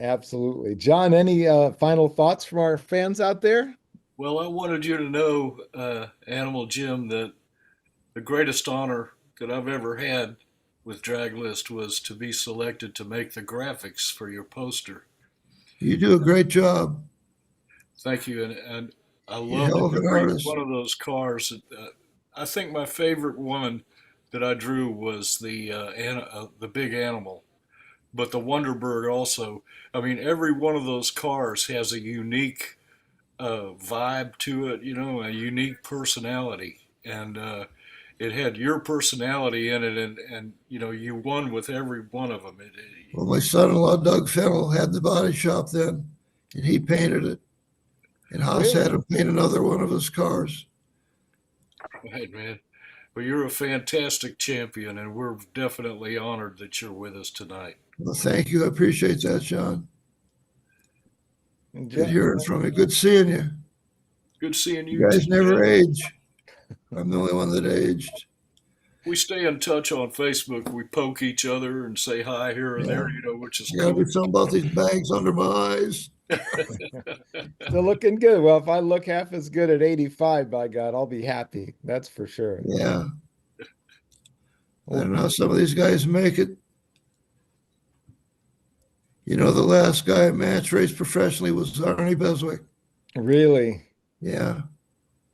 Absolutely. John, any final thoughts from our fans out there? Well, I wanted you to know, Animal Jim, that the greatest honor that I've ever had with Draglist was to be selected to make the graphics for your poster. You do a great job. Thank you, and I love every one of those cars. I think my favorite one that I drew was the big animal, but the Wonderbird also. I mean, every one of those cars has a unique vibe to it, you know, a unique personality, and it had your personality in it, and you know, you won with every one of them. Well, my son-in-law Doug Fennell had the body shop then, and he painted it. And Haas had him paint another one of his cars. Right, man. Well, you're a fantastic champion, and we're definitely honored that you're with us tonight. Well, thank you. I appreciate that, John. Good hearing from you. Good seeing you. Good seeing you. You guys never age. I'm the only one that aged. We stay in touch on Facebook. We poke each other and say hi here and there, you know, which is cool. Gotta do something about these bags under my eyes. Still looking good. Well, if I look half as good at 85, by God, I'll be happy. That's for sure. Yeah. I don't know how some of these guys make it. You know, the last guy I match raced professionally was Arnie Beswick. Really? Yeah.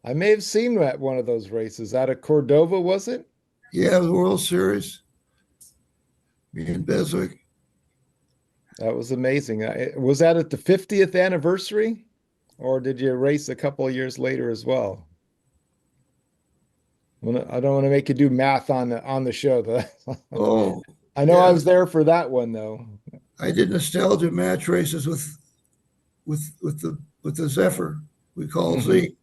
I may have seen him at one of those races out of Cordova, was it? Yeah, the World Series. Me and Beswick. That was amazing. Was that at the 50th anniversary, or did you race a couple of years later as well? I don't want to make you do math on the show, though. Oh, I know I yeah. was there for that one though. I did nostalgia match races with the Zephyr we call Z.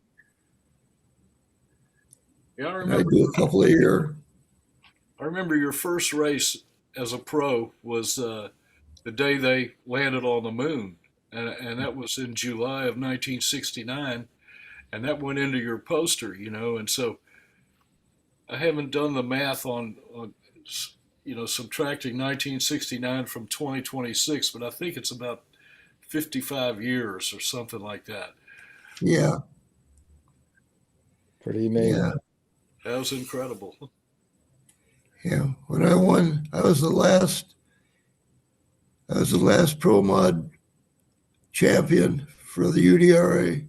Yeah, And I do a couple a year. I remember your first race as a pro was the day they landed on the moon, and that was in July of 1969, and that went into your poster, you know. And so I haven't done the math on subtracting 1969 from 2026, but I think it's about 55 years or something like that. Yeah. Pretty amazing. Yeah. That was incredible. Yeah. When I won, I was the last pro mod champion for the UDRA.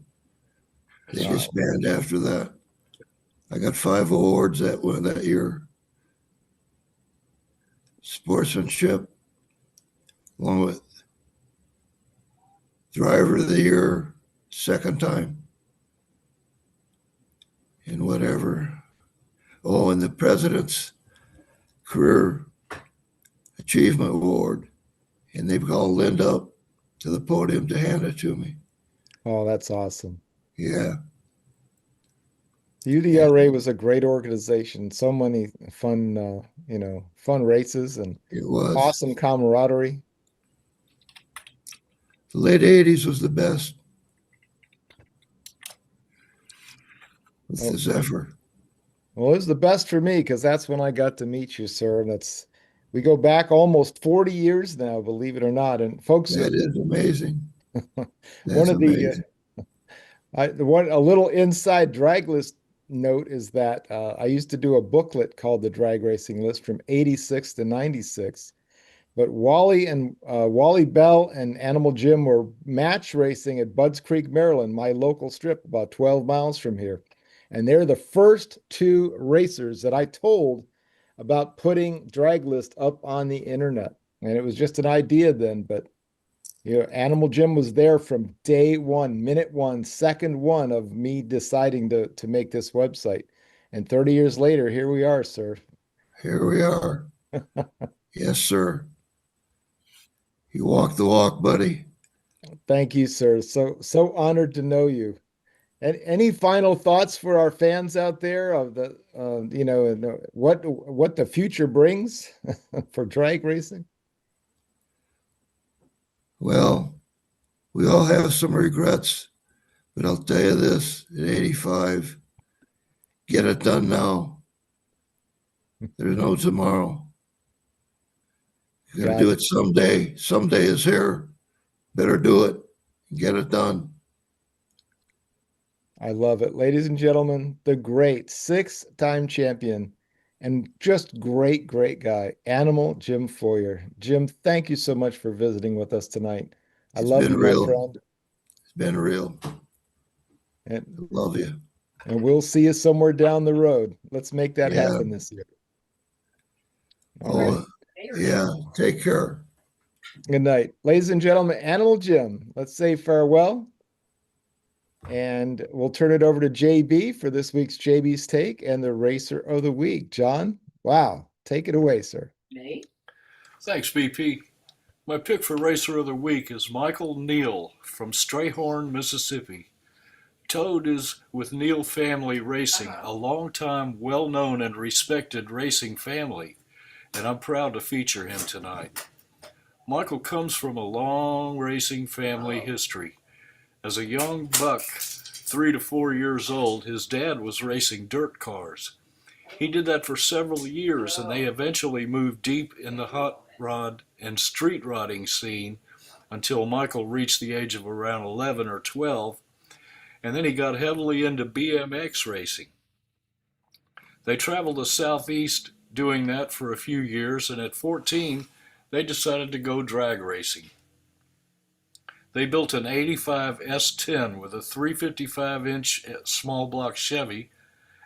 They disbanded after that. I got 5 awards that year. Sportsmanship, along with driver of the year, second time, and whatever. Oh, and the president's career achievement award, and they've called Linda up to the podium to hand it to me. Oh, that's awesome. Yeah. The UDRA was a great organization. So many fun, fun races and It was. awesome camaraderie. The late 80s was the best with the Zephyr. Well, it was the best for me because that's when I got to meet you, sir. And we go back almost 40 years now, believe it or not. And folks, That is amazing. one of the a little inside drag list note is that I used to do a booklet called the Drag Racing List from 86 to 96. But Wally Bell and Animal Jim were match racing at Budds Creek, Maryland, my local strip, about 12 miles from here. And they're the first 2 racers that I told about putting drag list up on the internet. And it was just an idea then, but Animal Jim was there from day one, minute one, second one of me deciding to make this website. And 30 years later, here we are, sir. Here we are. Yes, sir. You walk the walk, buddy. Thank you, sir. So honored to know you. And any final thoughts for our fans out there of the what the future brings for drag racing? Well, we all have some regrets, but I'll tell you this: at 85, get it done now. There's no tomorrow. You got to do it someday. Someday is here. Better do it. Get it done. I love it. Ladies and gentlemen, the great 6-time champion and just great guy, Animal Jim Feurer. Jim, thank you so much for visiting with us tonight. I love you, my friend. It's been real. And love you. And we'll see you somewhere down the road. Let's make that happen this year. All right. Yeah. Take care. Good night. Ladies and gentlemen, Animal Jim, let's say farewell. And we'll turn it over to JB for this week's JB's Take and the Racer of the Week. John, wow. Take it away, sir. Nate? Thanks, BP. My pick for Racer of the Week is Michael Neal from Strayhorn, Mississippi. Toad is with Neal Family Racing, a long-time, well-known and respected racing family, and I'm proud to feature him tonight. Michael comes from a long racing family history. As a young buck, 3 to 4 years old, his dad was racing dirt cars. He did that for several years, and they eventually moved deep in the hot rod and street rodding scene until Michael reached the age of around 11 or 12, and then he got heavily into BMX racing. They traveled the Southeast doing that for a few years, and at 14, they decided to go drag racing. They built an 85 S10 with a 355-inch small block Chevy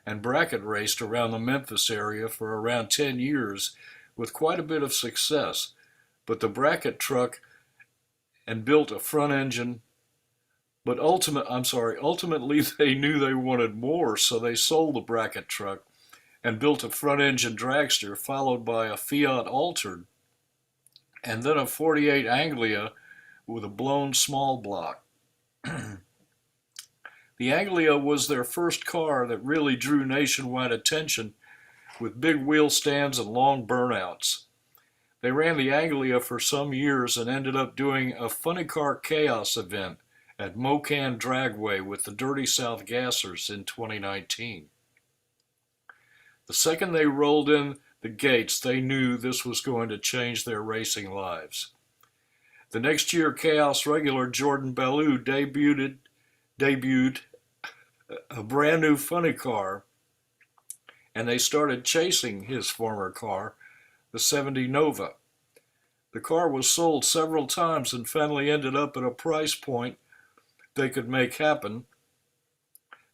and bracket raced around the Memphis area for around 10 years with quite a bit of success. But the bracket truck and built a front engine, but ultimately they knew they wanted more, so they sold the bracket truck and built a front engine dragster followed by a Fiat Altered and then a 48 Anglia with a blown small block. The Anglia was their first car that really drew nationwide attention with big wheel stands and long burnouts. They ran the Anglia for some years and ended up doing a Funny Car Chaos event at Mocan Dragway with the Dirty South Gassers in 2019. The second they rolled in the gates, they knew this was going to change their racing lives. The next year, Chaos regular Jordan Ballou debuted a brand new funny car, and they started chasing his former car, the 70 Nova. The car was sold several times and finally ended up at a price point they could make happen.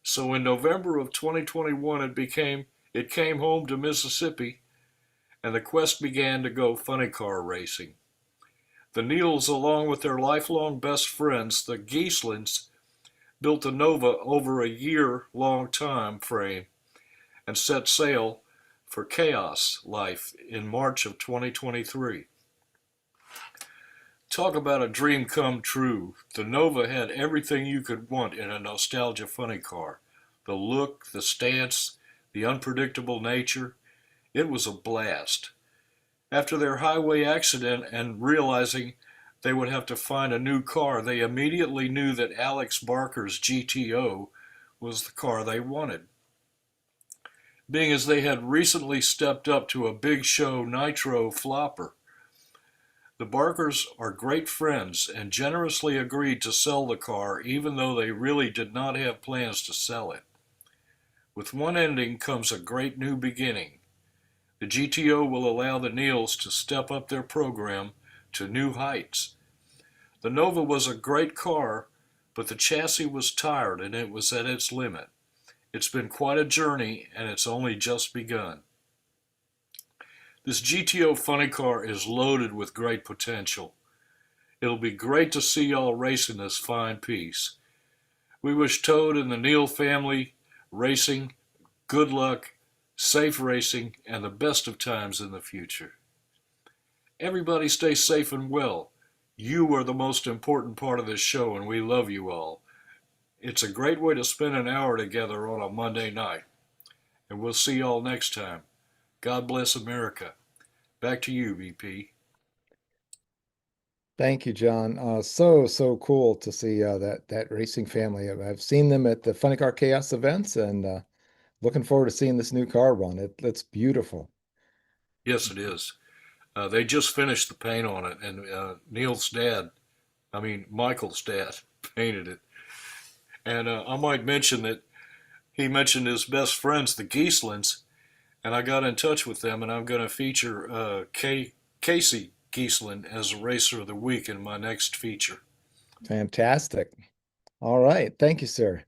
So in November of 2021, it came home to Mississippi, and the quest began to go funny car racing. The Neals, along with their lifelong best friends, the Geeslins, built the Nova over a year-long time frame and set sail for Chaos Life in March of 2023. Talk about a dream come true. The Nova had everything you could want in a nostalgia funny car. The look, the stance, the unpredictable nature. It was a blast. After their highway accident and realizing they would have to find a new car, they immediately knew that Alex Barker's GTO was the car they wanted. Being as they had recently stepped up to a big show nitro flopper, the Barkers are great friends and generously agreed to sell the car even though they really did not have plans to sell it. With one ending comes a great new beginning. The GTO will allow the Neals to step up their program to new heights. The Nova was a great car, but the chassis was tired and it was at its limit. It's been quite a journey and it's only just begun. This GTO funny car is loaded with great potential. It'll be great to see y'all racing this fine piece. We wish Toad and the Neal family racing good luck, safe racing, and the best of times in the future. Everybody stay safe and well. You are the most important part of this show, and we love you all. It's a great way to spend an hour together on a Monday night. And we'll see y'all next time. God bless America. Back to you, BP. Thank you, John. So cool to see that racing family. I've seen them at the Funny Car Chaos events, and looking forward to seeing this new car run. It's beautiful. Yes, it is. They just finished the paint on it, and Michael's dad painted it. And I might mention that he mentioned his best friends, the Geeslins, and I got in touch with them, and I'm going to feature Casey Geeslin as a Racer of the Week in my next feature. Fantastic. All right. Thank you, sir.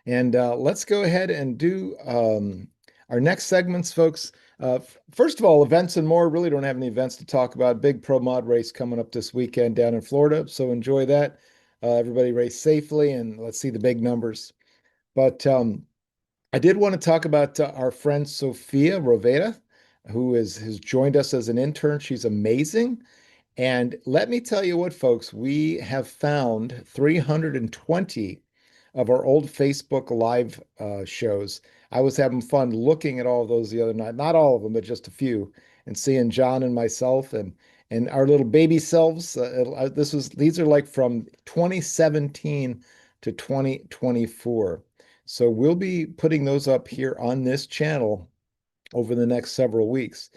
And let's go ahead and do our next segments, folks. First of all, events and more. Really don't have any events to talk about. Big pro mod race coming up this weekend down in Florida. So enjoy that. Everybody race safely and let's see the big numbers. But I did want to talk about our friend Sophia Roveda, who has joined us as an intern. She's amazing. And let me tell you what, folks, we have found 320 of our old Facebook Live shows. I was having fun looking at all of those the other night, not all of them, but just a few, and seeing John and myself and our little baby selves. These are like from 2017 to 2024. So we'll be putting those up here on this channel over the next several weeks.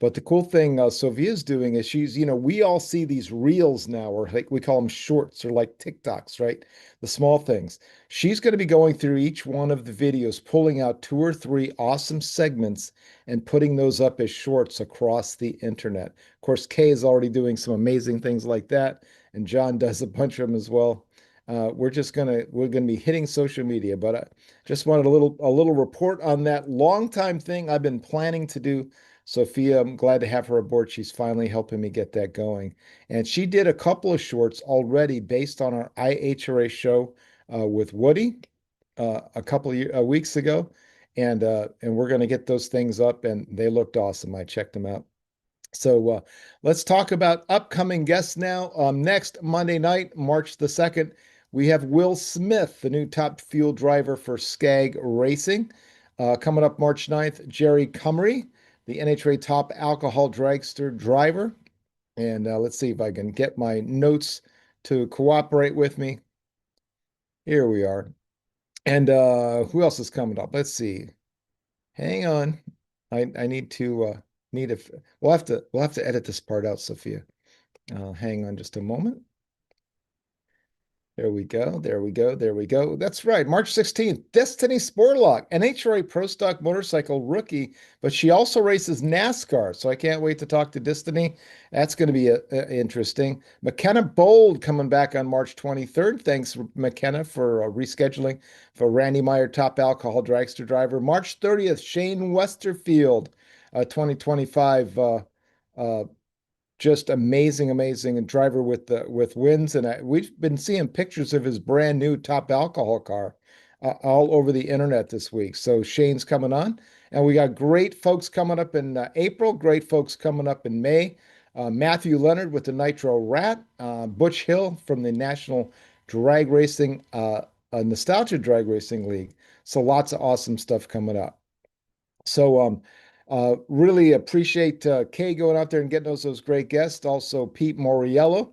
But the cool thing Sophia's doing is we all see these reels now, or like we call them shorts or like TikToks, right? The small things. She's going to be going through each one of the videos, pulling out 2 or 3 awesome segments and putting those up as shorts across the internet. Of course, Kay is already doing some amazing things like that, and John does a bunch of them as well. We're gonna be hitting social media, but I just wanted a little report on that long time thing I've been planning to do. Sophia, I'm glad to have her aboard. She's finally helping me get that going. And she did a couple of shorts already based on our IHRA show with Woody a couple of weeks ago. And we're going to get those things up, and they looked awesome. I checked them out. So let's talk about upcoming guests now. Next Monday night, March the 2nd, we have Will Smith, the new top fuel driver for Skag Racing. Coming up March 9th, Jerry Cumry, the NHRA top alcohol dragster driver. And let's see if I can get my notes to cooperate with me. Here we are. And who else is coming up? Let's see. Hang on. I need to need a we'll have to edit this part out, Sophia. Hang on just a moment. There we go. There we go. There we go. That's right. March 16th, Destiny Sportlock, an HRA Pro Stock motorcycle rookie, but she also races NASCAR. So I can't wait to talk to Destiny. That's going to be interesting. McKenna Bold coming back on March 23rd. Thanks, McKenna, for rescheduling for Randy Meyer, top alcohol dragster driver. March 30th, Shane Westerfield, 2025 just amazing, amazing driver with wins. And we've been seeing pictures of his brand new top alcohol car all over the internet this week. So Shane's coming on, and we got great folks coming up in April, great folks coming up in May. Matthew Leonard with the Nitro Rat, Butch Hill from the National Drag Racing, Nostalgia Drag Racing League. So lots of awesome stuff coming up. So really appreciate Kay going out there and getting those great guests. Also, Pete Moriello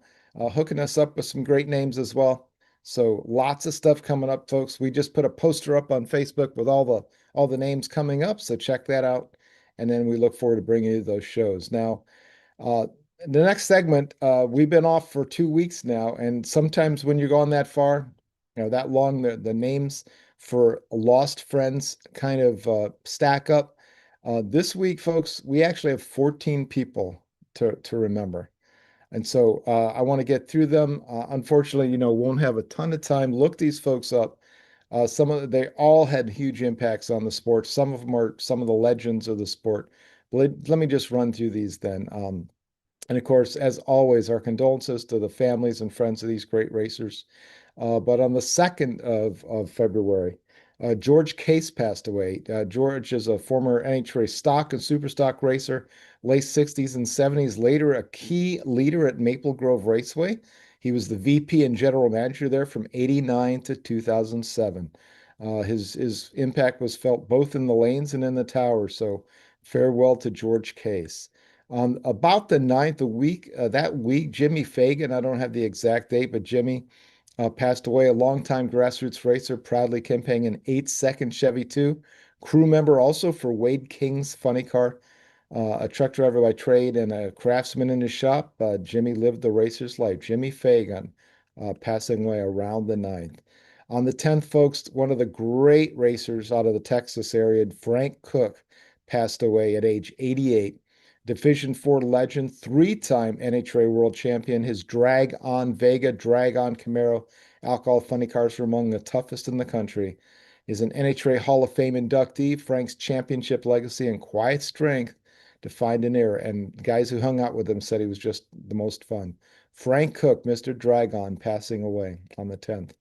hooking us up with some great names as well. So lots of stuff coming up, folks. We just put a poster up on Facebook with all the names coming up. So check that out. And then we look forward to bringing you those shows. Now, uh, the next segment, we've been off for 2 weeks now, and sometimes when you're going that far, that long, the names for lost friends kind of stack up. This week, folks, we actually have 14 people to remember. And so I want to get through them. Unfortunately, won't have a ton of time. Look these folks up. They all had huge impacts on the sport. Some of them are some of the legends of the sport. Let me just run through these then. And of course, as always, our condolences to the families and friends of these great racers. But on the 2nd of February, George Case passed away. George is a former NHRA stock and super stock racer, late 60s and 70s, later a key leader at Maple Grove Raceway. He was the VP and general manager there from 89 to 2007. His impact was felt both in the lanes and in the tower. So farewell to George Case. About the 9th that week, Jimmy Fagan, I don't have the exact date, but Jimmy passed away, a longtime grassroots racer, proudly campaigning an 8-second Chevy 2. Crew member also for Wade King's funny car, a truck driver by trade and a craftsman in his shop. Jimmy lived the racer's life. Jimmy Fagan passing away around the 9th. On the 10th, folks, one of the great racers out of the Texas area, Frank Cook, passed away at age 88. Division 4 legend, 3-time NHRA world champion. His Drag On Vega, Drag On Camaro alcohol funny cars were among the toughest in the country. He's an NHRA Hall of Fame inductee. Frank's championship legacy and quiet strength defined an era, and guys who hung out with him said he was just the most fun. Frank Cook, Mr. Dragon, passing away on the 10th.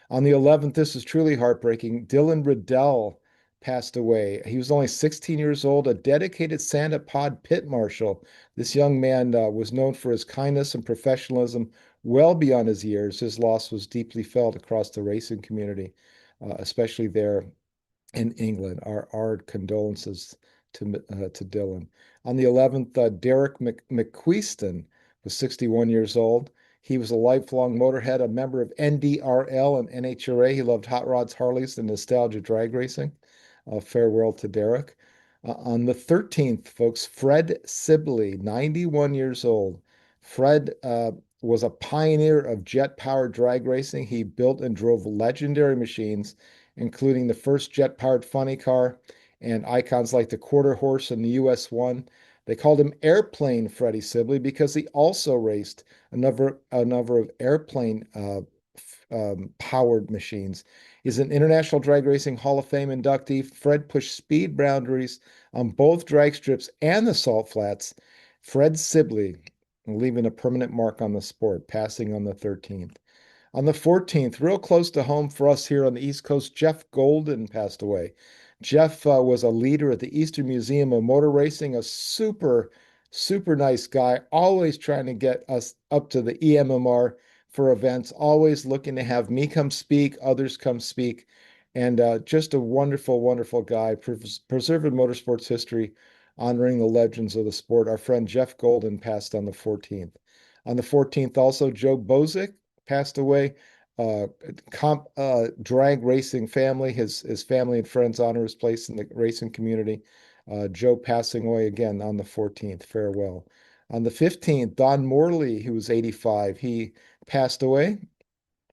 On the 11th, this is truly heartbreaking. Dylan Riddell passed away. He was only 16 years old, a dedicated Santa Pod pit marshal. This young man was known for his kindness and professionalism well beyond his years. His loss was deeply felt across the racing community, especially there in England. Our condolences to Dylan. On the 11th, Derek McQueeston was 61 years old. He was a lifelong motorhead, a member of NDRL and NHRA. He loved hot rods, Harleys, and nostalgia drag racing. Farewell to Derek. On the 13th, folks, Fred Sibley, 91 years old. Fred was a pioneer of jet-powered drag racing. He built and drove legendary machines, including the first jet-powered funny car and icons like the Quarter Horse and the US-1. They called him Airplane Freddie Sibley because he also raced a number of airplane powered machines. He's an International Drag Racing Hall of Fame inductee. Fred pushed speed boundaries on both drag strips and the salt flats. Fred Sibley leaving a permanent mark on the sport, passing on the 13th. On the 14th, real close to home for us here on the East Coast, Jeff Golden passed away. Jeff was a leader at the Eastern Museum of Motor Racing, a super, super nice guy, always trying to get us up to the EMMR for events, always looking to have me come speak, others come speak, and just a wonderful, wonderful guy, preserving motorsports history, honoring the legends of the sport. Our friend Jeff Golden passed on the 14th. On the 14th, also, Joe Bozick passed away. Drag racing family, his family and friends honor his place in the racing community. Joe passing away again on the 14th. Farewell. On the 15th, Don Morley, who was 85, he passed away.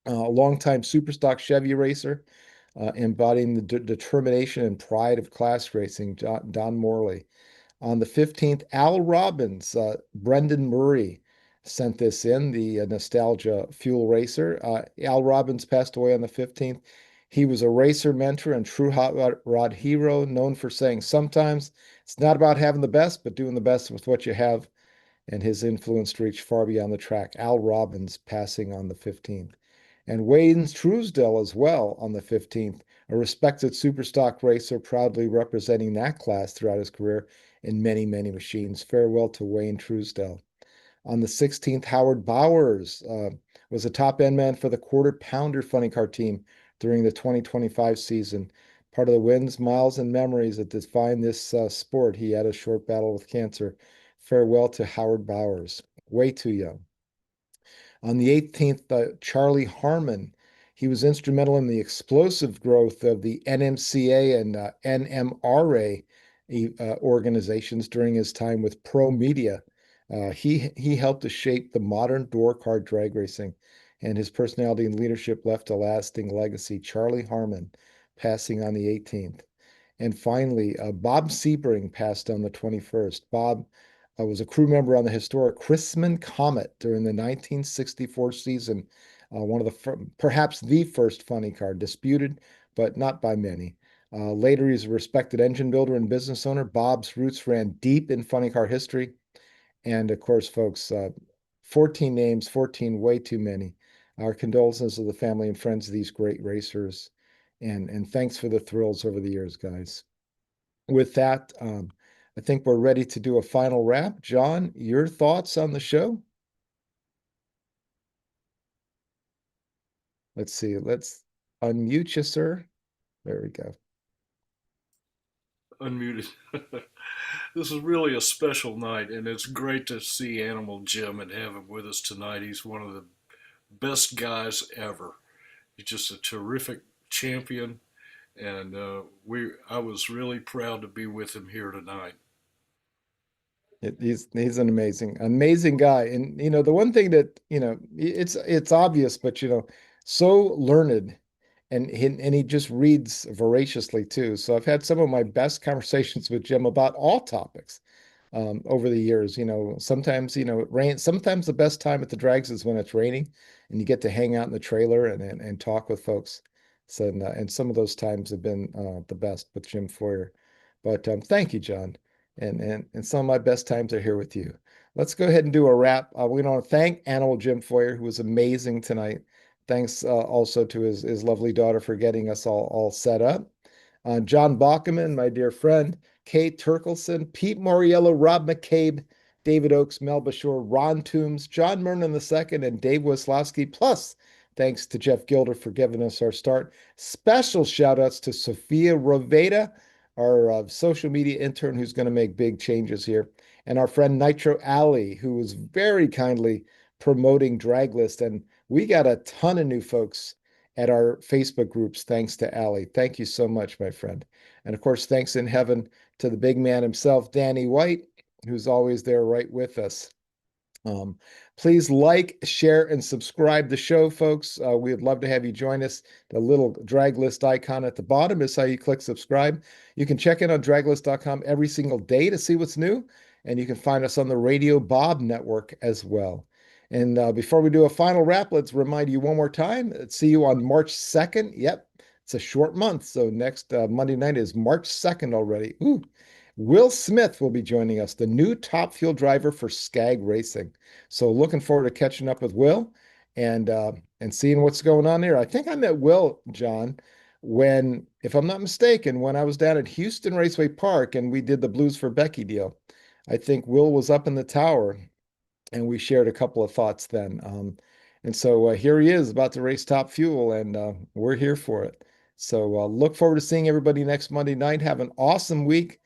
A longtime Superstock Chevy racer, embodying the determination and pride of class racing, Don Morley. On the 15th, Al Robbins, Brendan Murray sent this in, the nostalgia fuel racer. Al Robbins passed away on the 15th. He was a racer mentor and true hot rod hero, known for saying, sometimes it's not about having the best, but doing the best with what you have. And his influence reached far beyond the track. Al Robbins passing on the 15th. And Wayne Truesdell as well on the 15th, a respected superstock racer, proudly representing that class throughout his career in many, many machines. Farewell to Wayne Truesdell. On the 16th, Howard Bowers was a top end man for the Quarter Pounder Funny Car team during the 2025 season. Part of the wins, miles, and memories that define this sport. He had a short battle with cancer. Farewell to Howard Bowers. Way too young. On the 18th, Charlie Harmon. He was instrumental in the explosive growth of the NMCA and NMRA organizations during his time with Pro Media. He helped to shape the modern door car drag racing, and his personality and leadership left a lasting legacy. Charlie Harmon passing on the 18th. And finally, Bob Sebring passed on the 21st. Bob was a crew member on the historic Chrisman Comet during the 1964 season, one of perhaps the first funny car, disputed, but not by many. Later, he's a respected engine builder and business owner. Bob's roots ran deep in funny car history. And of course, folks, 14 names, 14, way too many. Our condolences to the family and friends of these great racers. And thanks for the thrills over the years, guys. With that, I think we're ready to do a final wrap. John, your thoughts on the show? Let's see. Let's unmute you, sir. There we go. Unmuted. This is really a special night, and it's great to see Animal Jim and have him with us tonight. He's one of the best guys ever. He's just a terrific champion, and I was really proud to be with him here tonight. He's an amazing guy. And the one thing that, it's obvious, but so learned, and he just reads voraciously too. So I've had some of my best conversations with Jim about all topics over the years. Sometimes it rains. Sometimes the best time at the drags is when it's raining, and you get to hang out in the trailer and talk with folks. So and some of those times have been the best with Jim Feurer. But thank you, John. And some of my best times are here with you. Let's go ahead and do a wrap. We want to thank Animal Jim Feurer, who was amazing tonight. Thanks also to his lovely daughter for getting us all set up. John Bachman, my dear friend, Kate Turkelson, Pete Moriello, Rob McCabe, David Oakes, Mel Bashore, Ron Toombs, John Mernon II, and Dave Wislowski. Plus, thanks to Jeff Gilder for giving us our start. Special shout outs to Sophia Roveda, our social media intern who's going to make big changes here, and our friend Nitro Alley, who was very kindly promoting Draglist. And we got a ton of new folks at our Facebook groups, thanks to Allie. Thank you so much, my friend. And of course, thanks in heaven to the big man himself, Danny White, who's always there right with us. Please like, share, and subscribe the show, folks. We would love to have you join us. The little drag list icon at the bottom is how you click subscribe. You can check in on draglist.com every single day to see what's new, and you can find us on the Radio Bob Network as well. And before we do a final wrap, let's remind you one more time. Let's see you on March 2nd. Yep, it's a short month, so next Monday night is March 2nd already. Ooh. Will Smith will be joining us, the new Top Fuel driver for Skag Racing. So looking forward to catching up with Will and seeing what's going on there. I think I met Will, John, when, if I'm not mistaken, when I was down at Houston Raceway Park and we did the Blues for Becky deal. I think Will was up in the tower and we shared a couple of thoughts then. And so here he is about to race Top Fuel, and we're here for it. So look forward to seeing everybody next Monday night. Have an awesome week.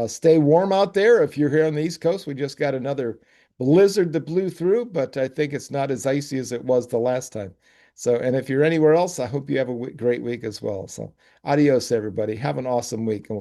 Stay warm out there. If you're here on the East Coast, we just got another blizzard that blew through, but I think it's not as icy as it was the last time. So, and if you're anywhere else, I hope you have a great week as well. So adios, everybody. Have an awesome week. And we'll